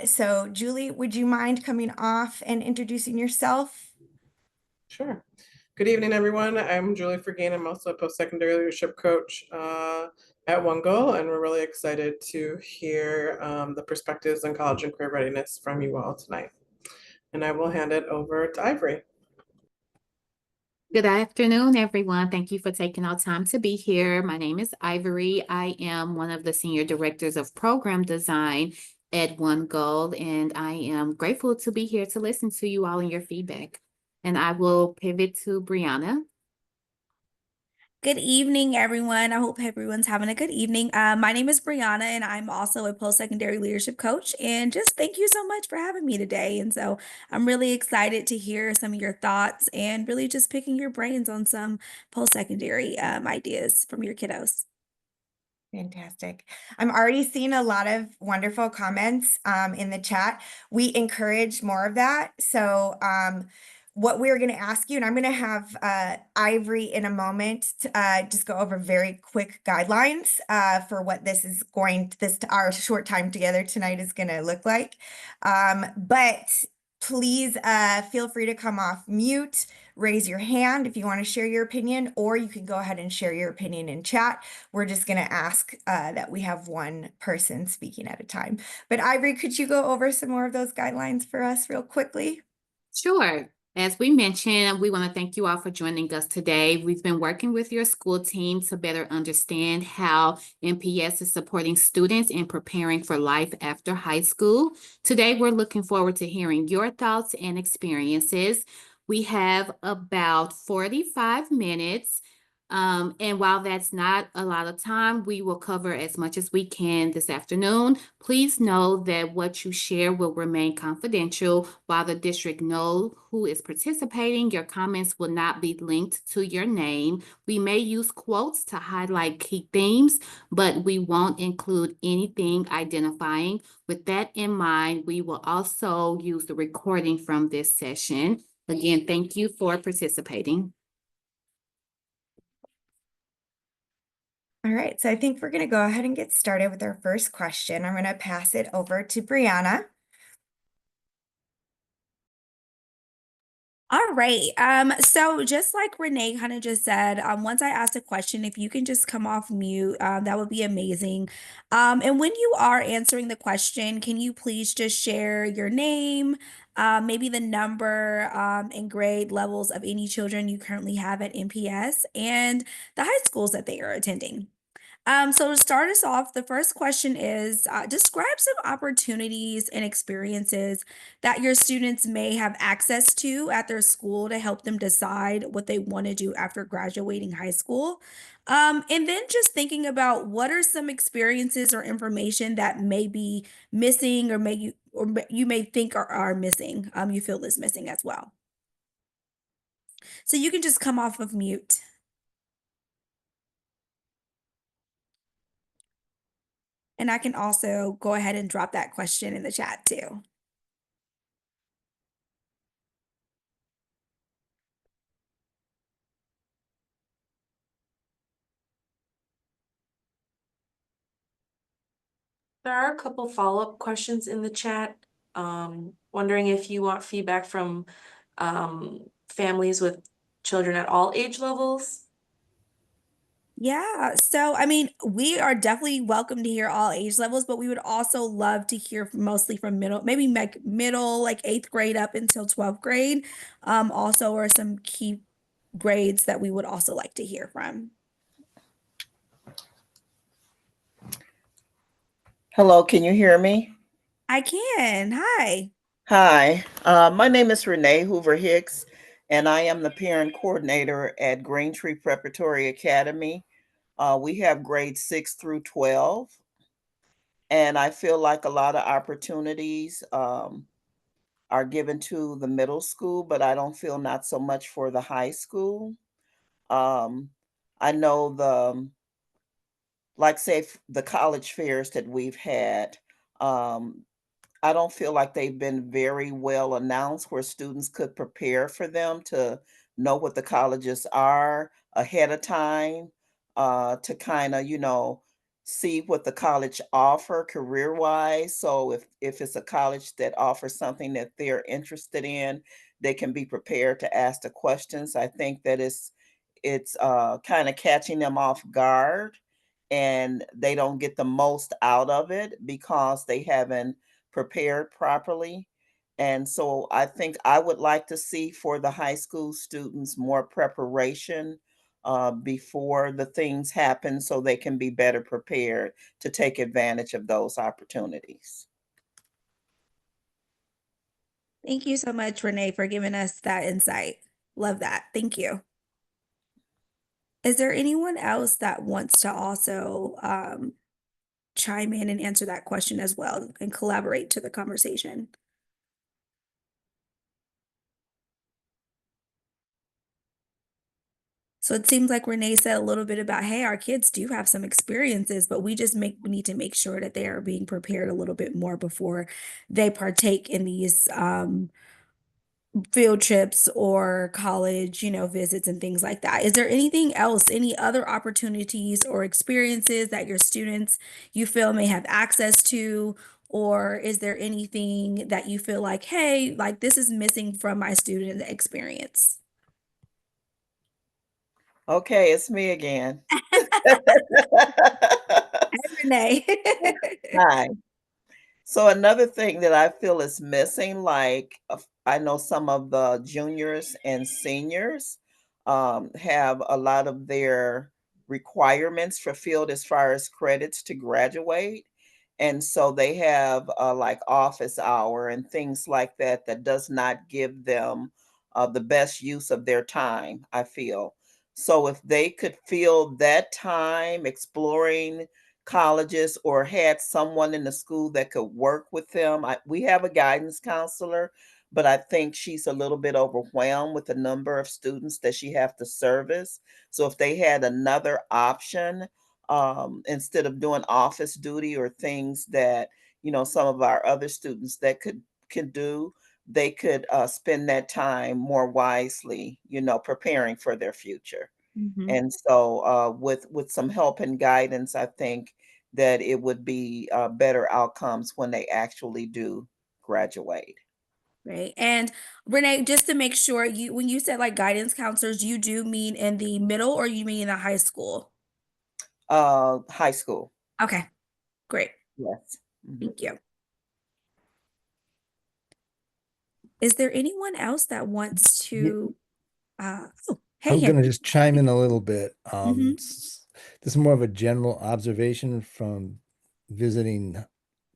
So Julie, would you mind coming off and introducing yourself? Sure. Good evening, everyone. I'm Julie Fergain. I'm also a post-secondary leadership coach at One Goal, and we're really excited to hear the perspectives on college and career readiness from you all tonight. And I will hand it over to Ivory. Good afternoon, everyone. Thank you for taking our time to be here. My name is Ivory. I am one of the senior directors of program design at One Goal, and I am grateful to be here to listen to you all and your feedback. And I will pivot to Brianna. Good evening, everyone. I hope everyone's having a good evening. My name is Brianna, and I'm also a post-secondary leadership coach. And just thank you so much for having me today. And so I'm really excited to hear some of your thoughts and really just picking your brains on some post-secondary ideas from your kiddos. Fantastic. I'm already seeing a lot of wonderful comments in the chat. We encourage more of that. So what we're going to ask you, and I'm going to have Ivory in a moment to just go over very quick guidelines for what this is our short time together tonight is going to look like. But please feel free to come off mute, raise your hand if you want to share your opinion, or you can go ahead and share your opinion in chat. We're just going to ask that we have one person speaking at a time. But Ivory, could you go over some more of those guidelines for us real quickly? Sure. As we mentioned, we want to thank you all for joining us today. We've been working with your school team to better understand how MPS is supporting students in preparing for life after high school. Today, we're looking forward to hearing your thoughts and experiences. We have about 45 minutes. And while that's not a lot of time, we will cover as much as we can this afternoon. Please know that what you share will remain confidential. While the district knows who is participating, your comments will not be linked to your name. We may use quotes to highlight key themes, but we won't include anything identifying. With that in mind, we will also use the recording from this session. Again, thank you for participating. All right, so I think we're going to go ahead and get started with our first question. I'm going to pass it over to Brianna. All right. So just like Renee kind of just said, once I asked a question, if you can just come off mute, that would be amazing. And when you are answering the question, can you please just share your name, maybe the number, and grade levels of any children you currently have at MPS and the high schools that they are attending? So to start us off, the first question is describe some opportunities and experiences that your students may have access to at their school to help them decide what they want to do after graduating high school. And then just thinking about what are some experiences or information that may be missing or you may think are missing, you feel is missing as well. So you can just come off of mute. And I can also go ahead and drop that question in the chat too. There are a couple follow-up questions in the chat. Wondering if you want feedback from families with children at all age levels. Yeah, so I mean, we are definitely welcome to hear all age levels, but we would also love to hear mostly from maybe middle, like 8th grade up until 12th grade. Also are some key grades that we would also like to hear from. Hello, can you hear me? I can. Hi. Hi, my name is Renee Hoover Hicks, and I am the parent coordinator at Greentree Preparatory Academy. We have grades 6 through 12, and I feel like a lot of opportunities are given to the middle school, but I don't feel not so much for the high school. I know like say the college fairs that we've had, I don't feel like they've been very well announced where students could prepare for them to know what the colleges are ahead of time, to kind of, see what the college offer career-wise. So if it's a college that offers something that they're interested in, they can be prepared to ask the questions. I think that it's kind of catching them off guard, and they don't get the most out of it because they haven't prepared properly. And so I think I would like to see for the high school students more preparation before the things happen so they can be better prepared to take advantage of those opportunities. Thank you so much, Renee, for giving us that insight. Love that. Thank you. Is there anyone else that wants to also chime in and answer that question as well and collaborate to the conversation? So it seems like Renee said a little bit about, hey, our kids do have some experiences, but we need to make sure that they are being prepared a little bit more before they partake in these field trips or college, visits and things like that. Is there anything else, any other opportunities or experiences that your students you feel may have access to? Or is there anything that you feel like, hey, like this is missing from my student experience? Okay, it's me again. Hey, Renee. Hi. So another thing that I feel is missing, like I know some of the juniors and seniors have a lot of their requirements fulfilled as far as credits to graduate. And so they have like office hour and things like that that does not give them the best use of their time, I feel. So if they could fill that time exploring colleges or had someone in the school that could work with them. We have a guidance counselor, but I think she's a little bit overwhelmed with the number of students that she have to service. So if they had another option, instead of doing office duty or things that, some of our other students that could do, they could spend that time more wisely, preparing for their future. Mhm. And so, with some help and guidance, I think that it would be better outcomes when they actually do graduate. Right. And Renee, just to make sure when you said like guidance counselors, you do mean in the middle or you mean in the high school? High school. Okay, great. Yes. Mhm. Thank you. Is there anyone else that wants to hey, I'm going to Henry. just chime in a little bit. Mhm. This is more of a general observation from visiting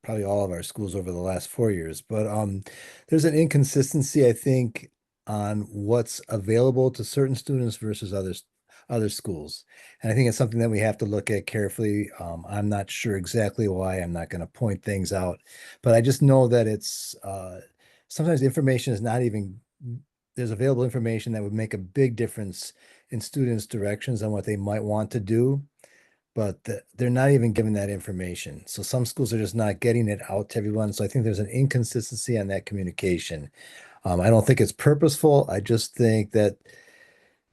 probably all of our schools over the last 4 years, but there's an inconsistency, I think, on what's available to certain students versus other schools. And I think it's something that we have to look at carefully. I'm not sure exactly why. I'm not going to point things out, but I just know that it's sometimes information is not even there's available information that would make a big difference in students' directions on what they might want to do, but they're not even given that information. So some schools are just not getting it out to everyone. So I think there's an inconsistency on that communication. I don't think it's purposeful. I just think that,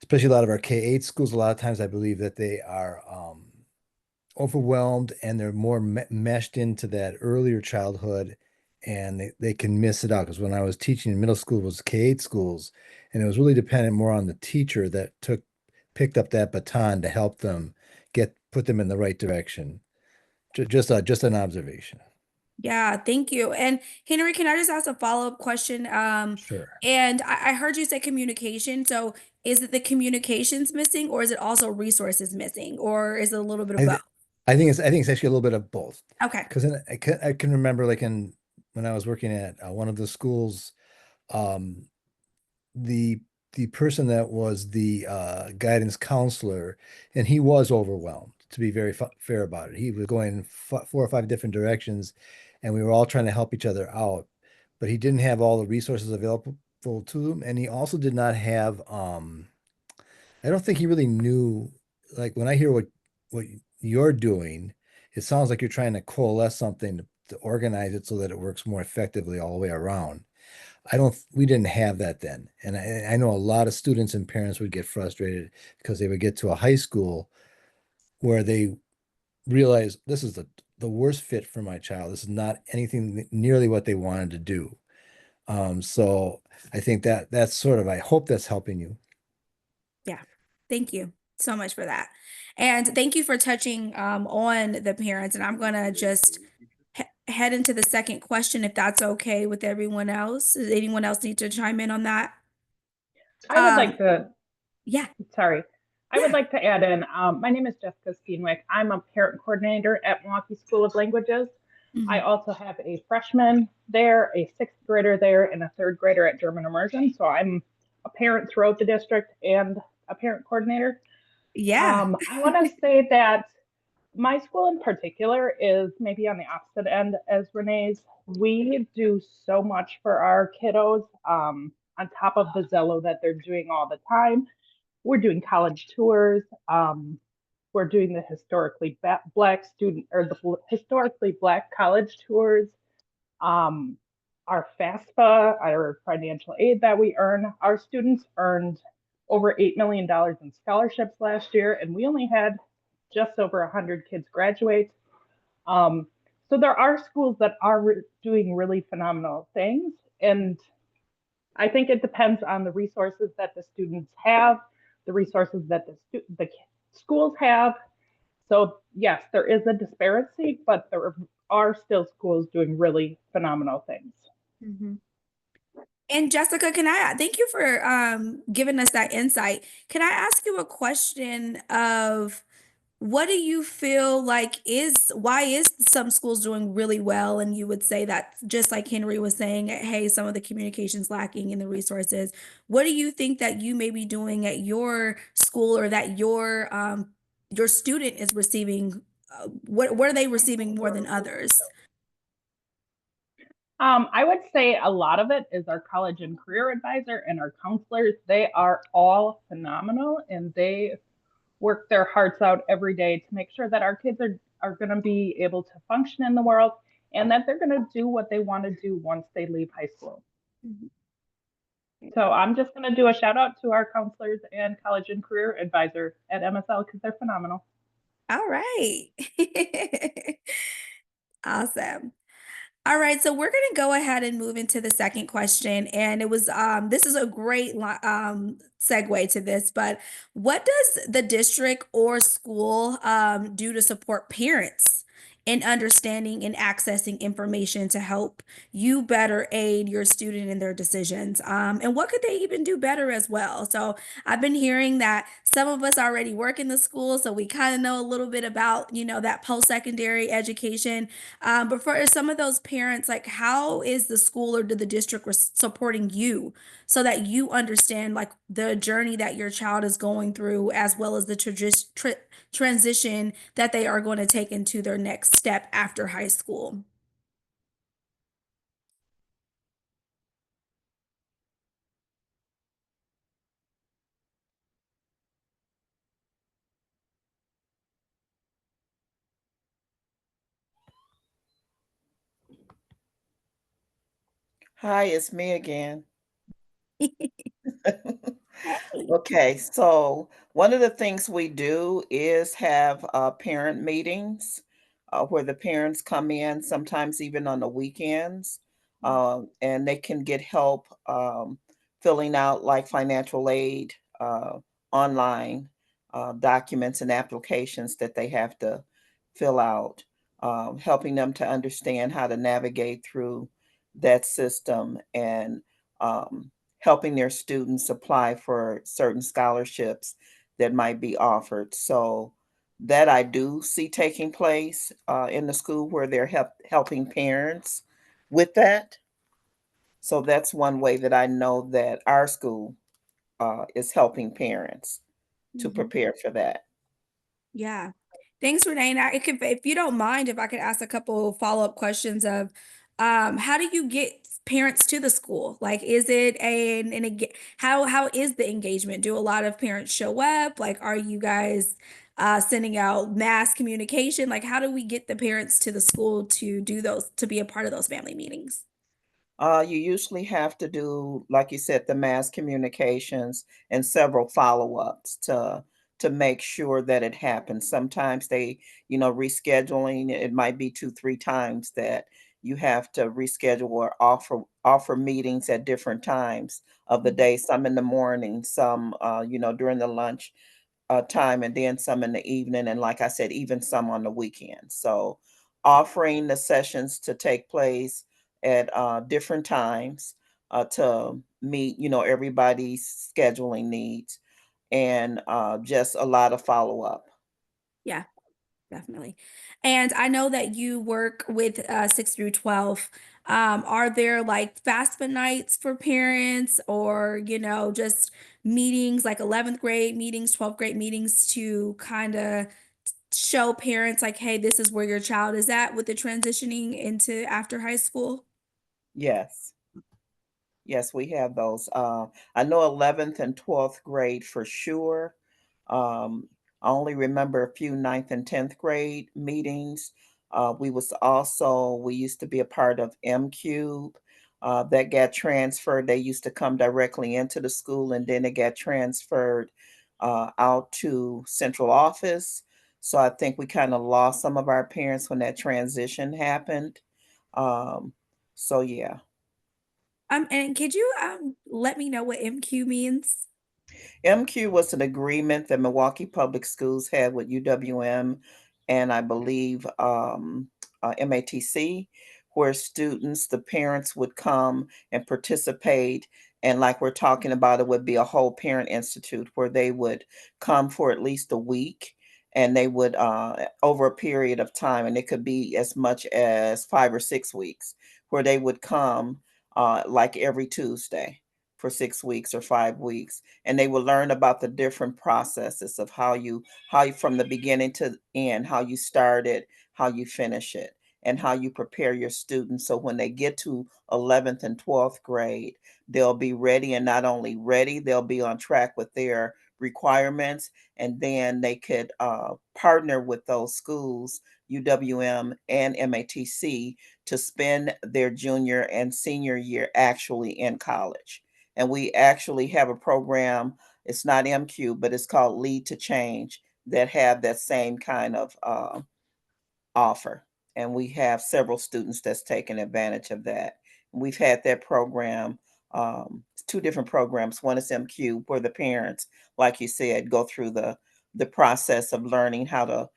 especially a lot of our K-8 schools, a lot of times I believe that they are overwhelmed and they're more meshed into that earlier childhood, and they can miss it out. Because when I was teaching in middle school, it was K-8 schools, and it was really dependent more on the teacher that picked up that baton to help them put them in the right direction. Just an observation. Yeah, thank you. And Henry, can I just ask a follow-up question? Sure. And I heard you say communication. So is it the communications missing, or is it also resources missing, or is it a little bit of I, both? th- I think it's actually a little bit of both. Okay. Because I can remember like when I was working at one of the schools, um, the the person that was the guidance counselor, and he was overwhelmed, to be very fair about it. He was going in 4 or 5 different directions, and we were all trying to help each other out, but he didn't have all the resources available to him, and he also did not have I don't think he really knew, like when I hear what you're doing, it sounds like you're trying to coalesce something to organize it so that it works more effectively all the way around. we didn't have that then. And I know a lot of students and parents would get frustrated because they would get to a high school where they realize this is the worst fit for my child. This is not anything nearly what they wanted to do. So I think that's sort of, I hope that's helping you. Yeah. Thank you so much for that. And thank you for touching on the parents. And I'm going to just head into the second question, if that's okay with everyone else. Does anyone else need to chime in on that? I would like to, yeah. sorry. I would like to add in, my name is Jessica Steenwick. I'm a parent coordinator at Milwaukee School of Languages. I also have a freshman there, a sixth grader there, and a third grader at German Immersion. So I'm a parent throughout the district and a parent coordinator. Yeah. I want to say that my school in particular is maybe on the opposite end as Renee's. We do so much for our kiddos on top of the Zello that they're doing all the time. We're doing college tours. We're doing the historically black student or the historically black college tours. Our FAFSA, our financial aid that we earn, our students earned over $8 million in scholarships last year, and we only had just over 100 kids graduate. So there are schools that are doing really phenomenal things, and I think it depends on the resources that the students have, the resources that the schools have. So yes, there is a disparity, but there are still schools doing really phenomenal things. And Jessica, thank you for giving us that insight. Can I ask you a question of what do you feel like why is some schools doing really well? And you would say that, just like Henry was saying, hey, some of the communication's lacking in the resources. What do you think that you may be doing at your school, or that your student is receiving? What are they receiving more than others? I would say a lot of it is our college and career advisor and our counselors. They are all phenomenal, and they work their hearts out every day to make sure that our kids are going to be able to function in the world, and that they're going to do what they want to do once they leave high school. So I'm just going to do a shout out to our counselors and college and career advisor at MSL because they're phenomenal. All right. Awesome. All right, so we're going to go ahead and move into the second question. And it was this is a great segue to this, but what does the district or school do to support parents in understanding and accessing information to help you better aid your student in their decisions? And what could they even do better as well? So I've been hearing that some of us already work in the school, so we kind of know a little bit about, that post-secondary education. But for some of those parents, like, how is the school or the district supporting you so that you understand like the journey that your child is going through, as well as the transition that they are going to take into their next step after high school? Hi, it's me again. Okay, so one of the things we do is have parent meetings where the parents come in, sometimes even on the weekends, and they can get help filling out like financial aid online documents and applications that they have to fill out, helping them to understand how to navigate through that system, and helping their students apply for certain scholarships that might be offered. So that I do see taking place in the school where they're helping parents with that. So that's one way that I know that our school is helping parents to prepare for that. Yeah. Thanks, Renee. And if you don't mind, if I could ask a couple follow-up questions of, how do you get parents to the school? Like, is it how is the engagement? Do a lot of parents show up? Like, are you guys sending out mass communication? Like, how do we get the parents to the school to be a part of those family meetings? You usually have to do, like you said, the mass communications and several follow-ups to make sure that it happens. Sometimes they, rescheduling, it might be 2, 3 times that you have to reschedule or offer meetings at different times of the day, some in the morning, some during the lunch time, and then some in the evening, and like I said, even some on the weekend. So offering the sessions to take place at different times to meet, everybody's scheduling needs, and just a lot of follow-up. Yeah, definitely. And I know that you work with 6 through 12. Are there like FAFSA nights for parents or, just meetings like 11th grade meetings, 12th grade meetings to kind of show parents like, hey, this is where your child is at with the transitioning into after high school? Yes. Yes, we have those. I know 11th and 12th grade for sure. Um, I only remember a few ninth and 10th grade meetings. We used to be a part of M Cube that got transferred. They used to come directly into the school, and then it got transferred out to central office. So I think we kind of lost some of our parents when that transition happened. Um, so yeah. And could you let me know what MQ means? MQ was an agreement that Milwaukee Public Schools had with UWM and I believe MATC, where students, the parents would come and participate. And like we're talking about, it would be a whole parent institute where they would come for at least a week, and they would, over a period of time, and it could be as much as 5 or 6 weeks, where they would come like every Tuesday for 6 weeks or 5 weeks, and they will learn about the different processes of how you from the beginning to the end, how you start it, how you finish it, and how you prepare your students so when they get to 11th and 12th grade, they'll be ready, and not only ready, they'll be on track with their requirements, and then they could partner with those schools, UWM and MATC, to spend their junior and senior year actually in college. And we actually have a program, it's not MQ, but it's called Lead to Change, that have that same kind of offer. And we have several students that's taken advantage of that. We've had that program, two different programs. One is MQ, where the parents, like you said, go through the process of learning how to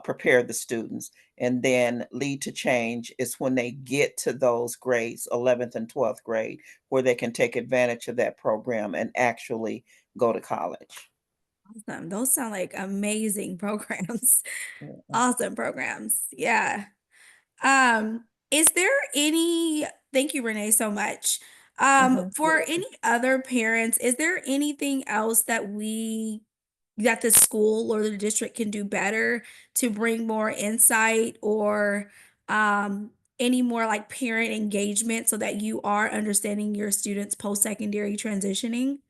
prepare the students. And then Lead to Change is when they get to those grades, 11th and 12th grade, where they can take advantage of that program and actually go to college. Awesome. Those sound like amazing programs. Mhm. Awesome programs. Yeah. Is there any, thank you, Renee, so much. Mhm. For any other parents, is there anything else that the school or the district can do better to bring more insight or any more like parent engagement so that you are understanding your students post-secondary transitioning?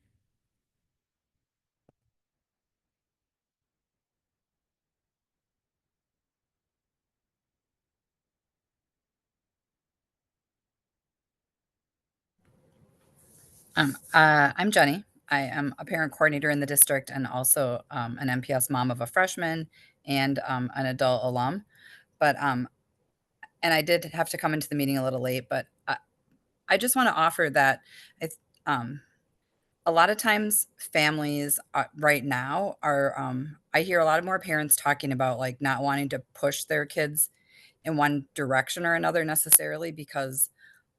I'm Jenny. I am a parent coordinator in the district and also an MPS mom of a freshman and an adult alum. But and I did have to come into the meeting a little late, but I just want to offer that it's a lot of times families right now are I hear a lot of more parents talking about like not wanting to push their kids in one direction or another necessarily because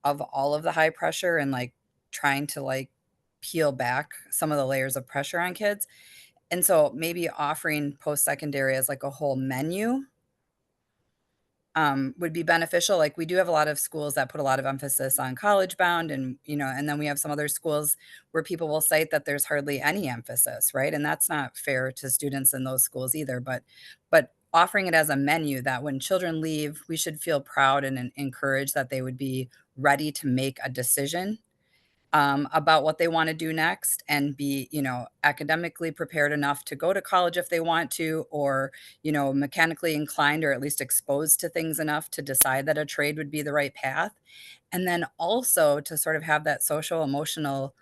of all of the high pressure and like trying to like peel back some of the layers of pressure on kids. And so maybe offering post-secondary as like a whole menu would be beneficial. Like we do have a lot of schools that put a lot of emphasis on college bound and, and then we have some other schools where people will cite that there's hardly any emphasis, right? And that's not fair to students in those schools either. But offering it as a menu that when children leave, we should feel proud and encouraged that they would be ready to make a decision about what they want to do next and be, academically prepared enough to go to college if they want to, or, mechanically inclined or at least exposed to things enough to decide that a trade would be the right path. And then also to sort of have that social emotional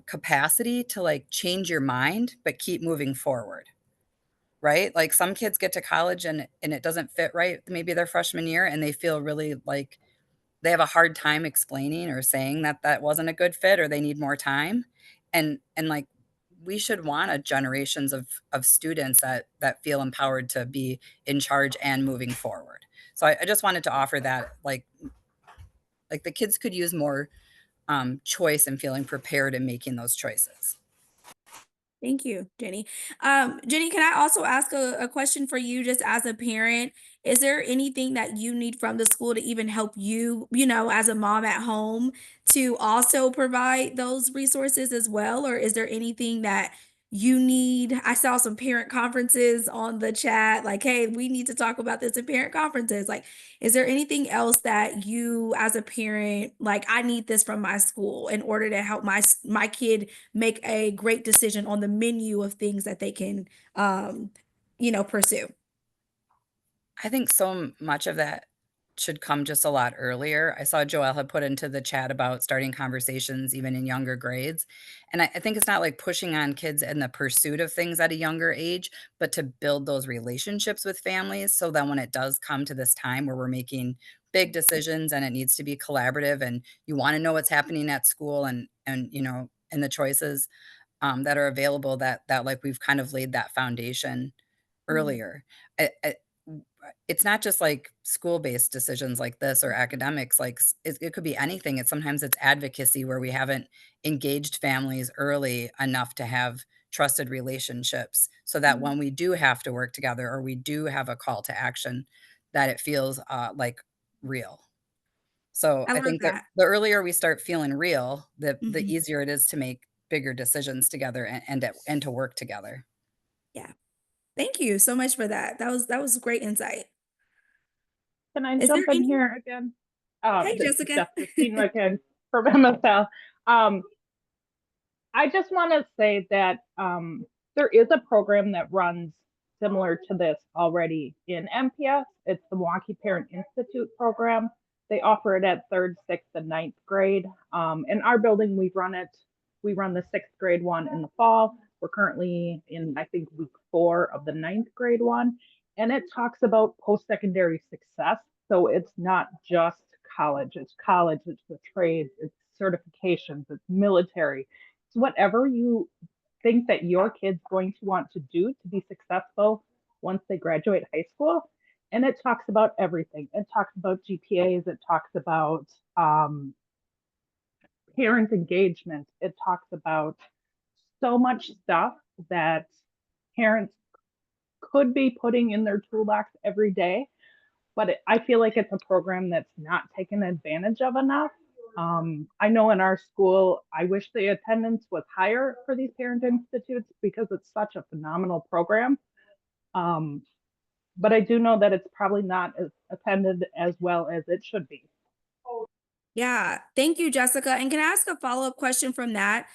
capacity to like change your mind, but keep moving forward. Right? Like some kids get to college and it doesn't fit right, maybe their freshman year, and they feel really like they have a hard time explaining or saying that that wasn't a good fit or they need more time. And like we should want a generations of students that feel empowered to be in charge and moving forward. So I just wanted to offer that like the kids could use more choice and feeling prepared in making those choices. Thank you, Jenny. Jenny, can I also ask a question for you just as a parent? Is there anything that you need from the school to even help you, as a mom at home to also provide those resources as well? Or is there anything that you need? I saw some parent conferences on the chat, like, hey, we need to talk about this in parent conferences. Like, is there anything else that you as a parent, like, I need this from my school in order to help my kid make a great decision on the menu of things that they can pursue? I think so much of that should come just a lot earlier. I saw Joelle had put into the chat about starting conversations even in younger grades. And I think it's not like pushing on kids in the pursuit of things at a younger age, but to build those relationships with families so that when it does come to this time where we're making big decisions and it needs to be collaborative and you want to know what's happening at school and the choices that are available that like we've kind of laid that foundation earlier. It's not just like school-based decisions like this or academics, like it could be anything. Sometimes it's advocacy where we haven't engaged families early enough to have trusted relationships so that when we do have to work together or we do have a call to action, that it feels like real. So I I love think that that. the earlier we start feeling real, the Mhm. easier it is to make bigger decisions together and to work together. Yeah. Thank you so much for that. That was great insight. Can I Is there jump in any here again? Hey, This is Jessica. Jessica Steenma again from MSL. I just want to say that there is a program that runs similar to this already in MPS. It's the Milwaukee Parent Institute program. They offer it at 3rd, 6th, and 9th grade. In our building, we run the 6th grade one in the fall. We're currently in, I think, week 4 of the 9th grade one. And it talks about post-secondary success. So it's not just college, it's the trades, it's certifications, it's military. It's whatever you think that your kid's going to want to do to be successful once they graduate high school. And it talks about everything. It talks about GPAs. It talks about parent engagement. It talks about so much stuff that parents could be putting in their toolbox every day. But I feel like it's a program that's not taken advantage of enough. I know in our school, I wish the attendance was higher for these parent institutes because it's such a phenomenal program. But I do know that it's probably not as attended as well as it should be. Yeah, thank you, Jessica. And can I ask a follow-up question from that?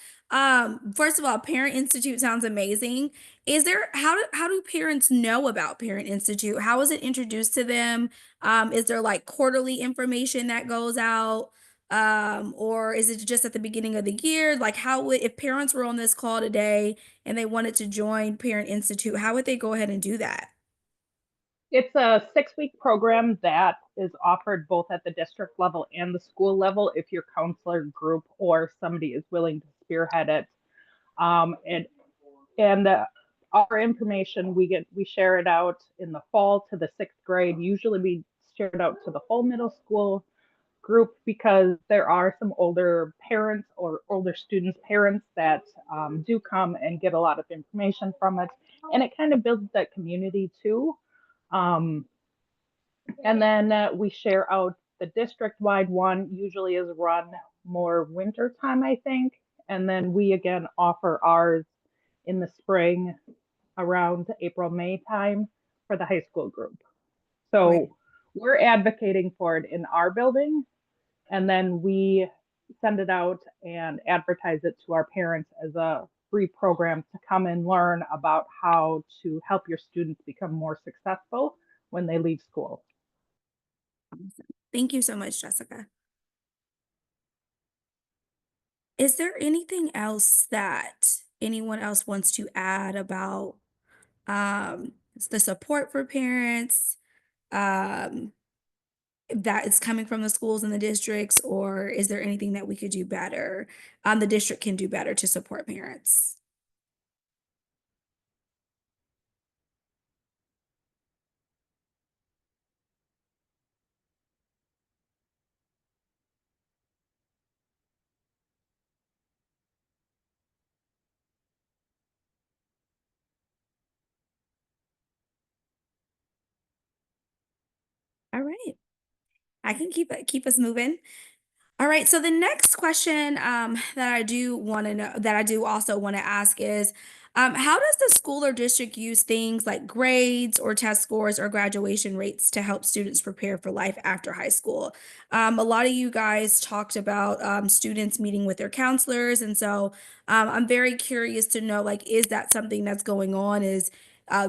First of all, Parent Institute sounds amazing. Is there how do parents know about Parent Institute? How is it introduced to them? Is there like quarterly information that goes out? Or is it just at the beginning of the year? Like how would if parents were on this call today and they wanted to join Parent Institute, how would they go ahead and do that? It's a 6-week program that is offered both at the district level and the school level if your counselor group or somebody is willing to spearhead it. And our information we share it out in the fall to the 6th grade. Usually we share it out to the whole middle school group because there are some older parents or older students' parents that do come and get a lot of information from it. And it kind of builds that community too. And then we share out the district-wide one, usually is run more winter time, I think. And then we again offer ours in the spring around April, May time for the high school group. So Right. we're advocating for it in our building. And then we send it out and advertise it to our parents as a free program to come and learn about how to help your students become more successful when they leave school. Thank you so much, Jessica. Is there anything else that anyone else wants to add about the support for parents um, that is coming from the schools and the districts, or is there anything that we could do better, the district can do better to support parents? All right, I can keep us moving. All right, so the next question that I do want to know, that I do also want to ask is, how does the school or district use things like grades or test scores or graduation rates to help students prepare for life after high school? A lot of you guys talked about students meeting with their counselors, and so I'm very curious to know, like, is that something that's going on? Is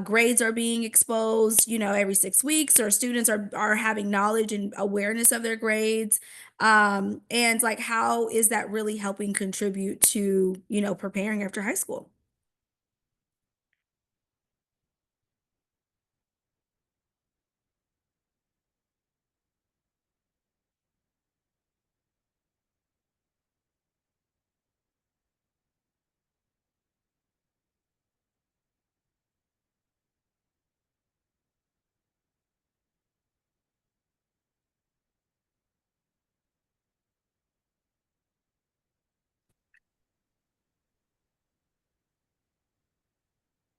grades are being exposed, every 6 weeks, or students are having knowledge and awareness of their grades? And like, how is that really helping contribute to, preparing after high school?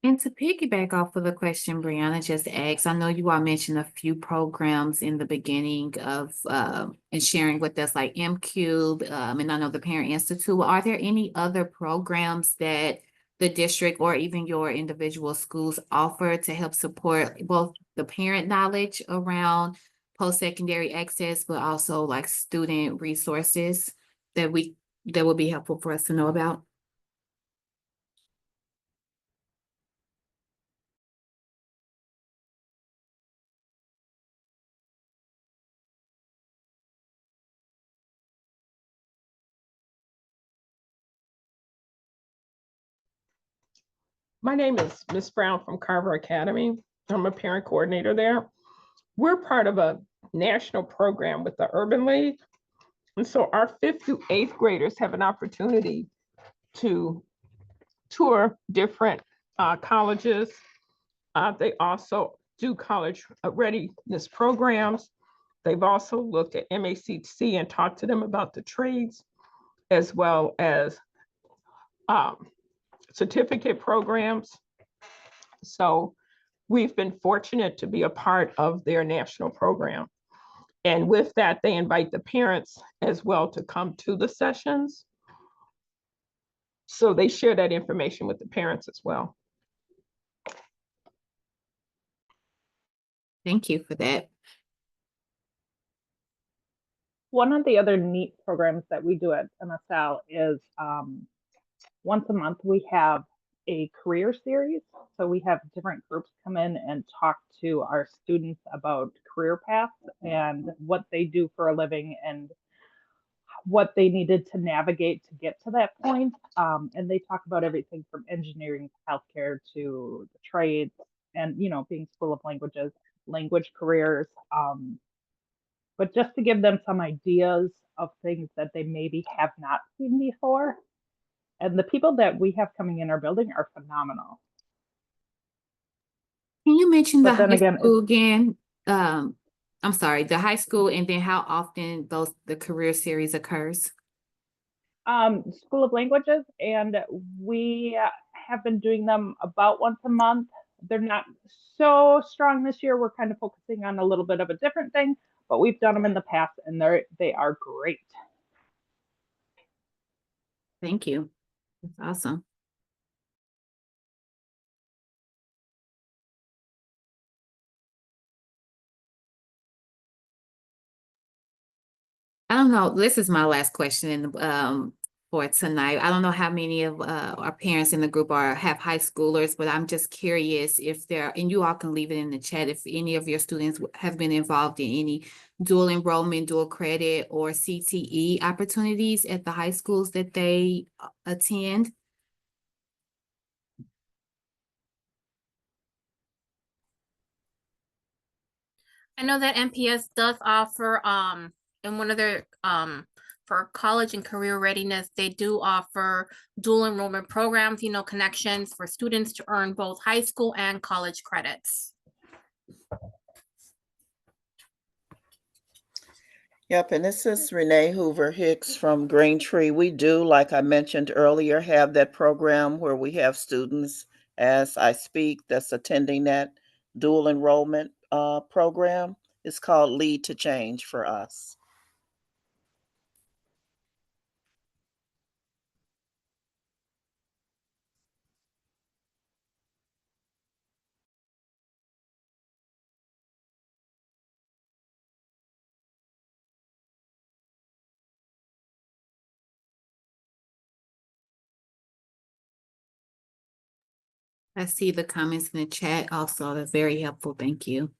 And to piggyback off of the question Brianna just asked, I know you all mentioned a few programs in the beginning of and sharing with us, like M-Cube, and I know the Parent Institute. Are there any other programs that the district or even your individual schools offer to help support both the parent knowledge around post-secondary access, but also like student resources that would be helpful for us to know about? My name is Miss Brown from Carver Academy. I'm a parent coordinator there. We're part of a national program with the Urban League. And so our 5th through 8th graders have an opportunity to tour different colleges. They also do college readiness programs. They've also looked at MACC and talked to them about the trades, as well as certificate programs. So we've been fortunate to be a part of their national program. And with that, they invite the parents as well to come to the sessions. So they share that information with the parents as well. Thank you for that. One of the other neat programs that we do at MSL is once a month we have a career series. So we have different groups come in and talk to our students about career paths and what they do for a living and what they needed to navigate to get to that point. And they talk about everything from engineering to healthcare to the trades and, being School of Languages, language careers. But just to give them some ideas of things that they maybe have not seen before. And the people that we have coming in our building are phenomenal. Can you mention the But then high again, school again? I'm sorry, the high school, and then how often the career series occurs? School of Languages, and we have been doing them about once a month. They're not so strong this year. We're kind of focusing on a little bit of a different thing, but we've done them in the past, and they are great. Thank you. That's awesome. I don't know, this is my last question for tonight. I don't know how many of our parents in the group have high schoolers, but I'm just curious if there, and you all can leave it in the chat, if any of your students have been involved in any dual enrollment, dual credit, or CTE opportunities at the high schools that they attend. I know that MPS does offer in one of their for college and career readiness, they do offer dual enrollment programs, you know, connections for students to earn both high school and college credits. Yep, and this is Renee Hoover Hicks from Green Tree. We do, like I mentioned earlier, have that program where we have students as I speak that's attending that dual enrollment program. It's called Lead to Change for us. I see the comments in the chat also. That's very helpful. Thank you.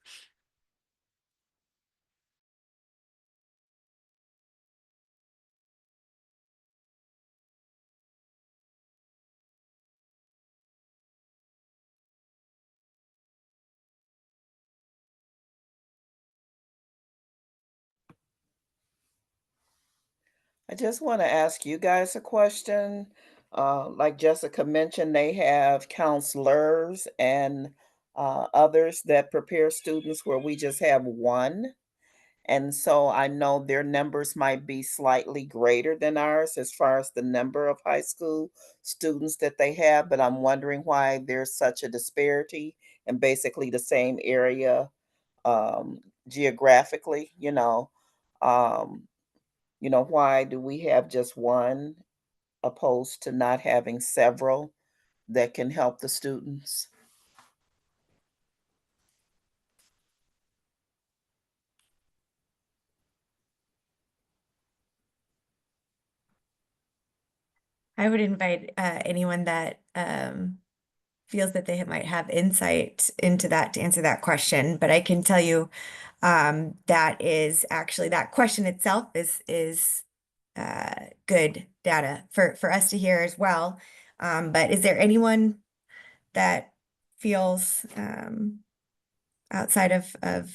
I just want to ask you guys a question. Like Jessica mentioned, they have counselors and others that prepare students where we just have one. And so I know their numbers might be slightly greater than ours as far as the number of high school students that they have, but I'm wondering why there's such a disparity in basically the same area geographically, Um, why do we have just one opposed to not having several that can help the students? I would invite anyone that feels that they might have insight into that to answer that question. But I can tell you that is actually that question itself is good data for us to hear as well. But is there anyone that feels outside of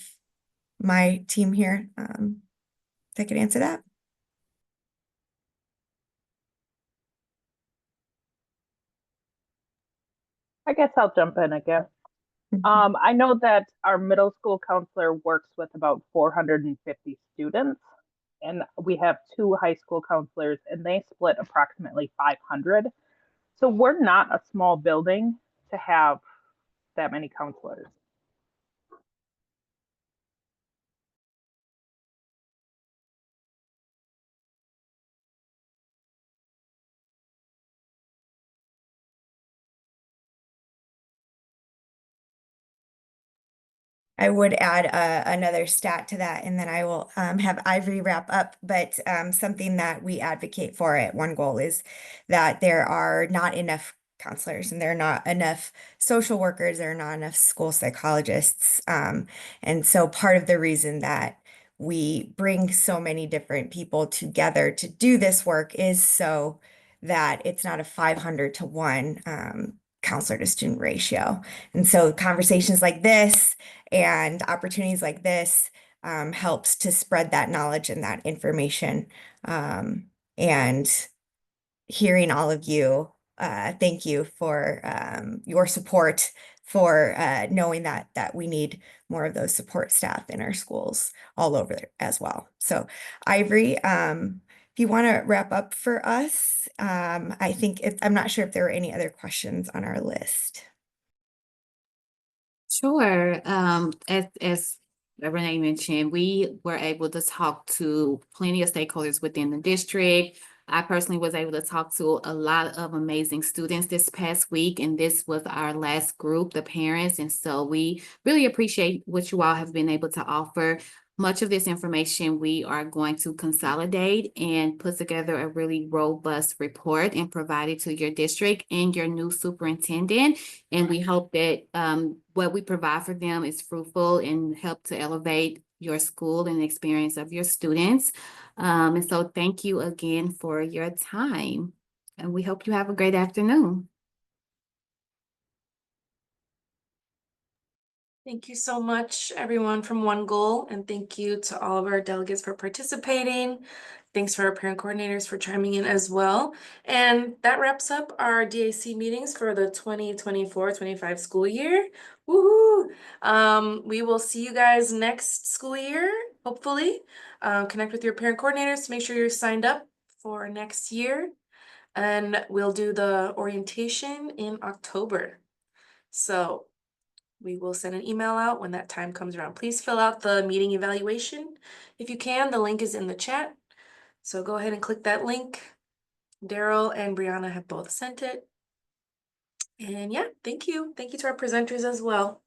my team here that could answer that? I guess I'll jump in again. I know that our middle school counselor works with about 450 students, and we have 2 high school counselors, and they split approximately 500. So we're not a small building to have that many counselors. I would add another stat to that, and then I will have Ivory wrap up. But something that we advocate for at One Goal is that there are not enough counselors and there are not enough social workers, there are not enough school psychologists. And so part of the reason that we bring so many different people together to do this work is so that it's not a 500 to 1 counselor to student ratio. And so conversations like this and opportunities like this helps to spread that knowledge and that information. And hearing all of you, thank you for your support, for knowing that we need more of those support staff in our schools all over as well. So Ivory, if you want to wrap up for us, I think I'm not sure if there were any other questions on our list. Sure. As Renee mentioned, we were able to talk to plenty of stakeholders within the district. I personally was able to talk to a lot of amazing students this past week, and this was our last group, the parents. And so we really appreciate what you all have been able to offer. much of this information we are going to consolidate and put together a really robust report and provide it to your district and your new superintendent. And we hope that what we provide for them is fruitful and help to elevate your school and the experience of your students. And so thank you again for your time. And we hope you have a great afternoon. Thank you so much, everyone from One Goal, and thank you to all of our delegates for participating. Thanks for our parent coordinators for chiming in as well. And that wraps up our DAC meetings for the 2024-25 school year. Woohoo! We will see you guys next school year, hopefully. Connect with your parent coordinators to make sure you're signed up for next year. And we'll do the orientation in October. So we will send an email out when that time comes around. Please fill out the meeting evaluation. If you can, the link is in the chat. So go ahead and click that link. Daryl and Brianna have both sent it. And yeah, thank you. Thank you to our presenters as well.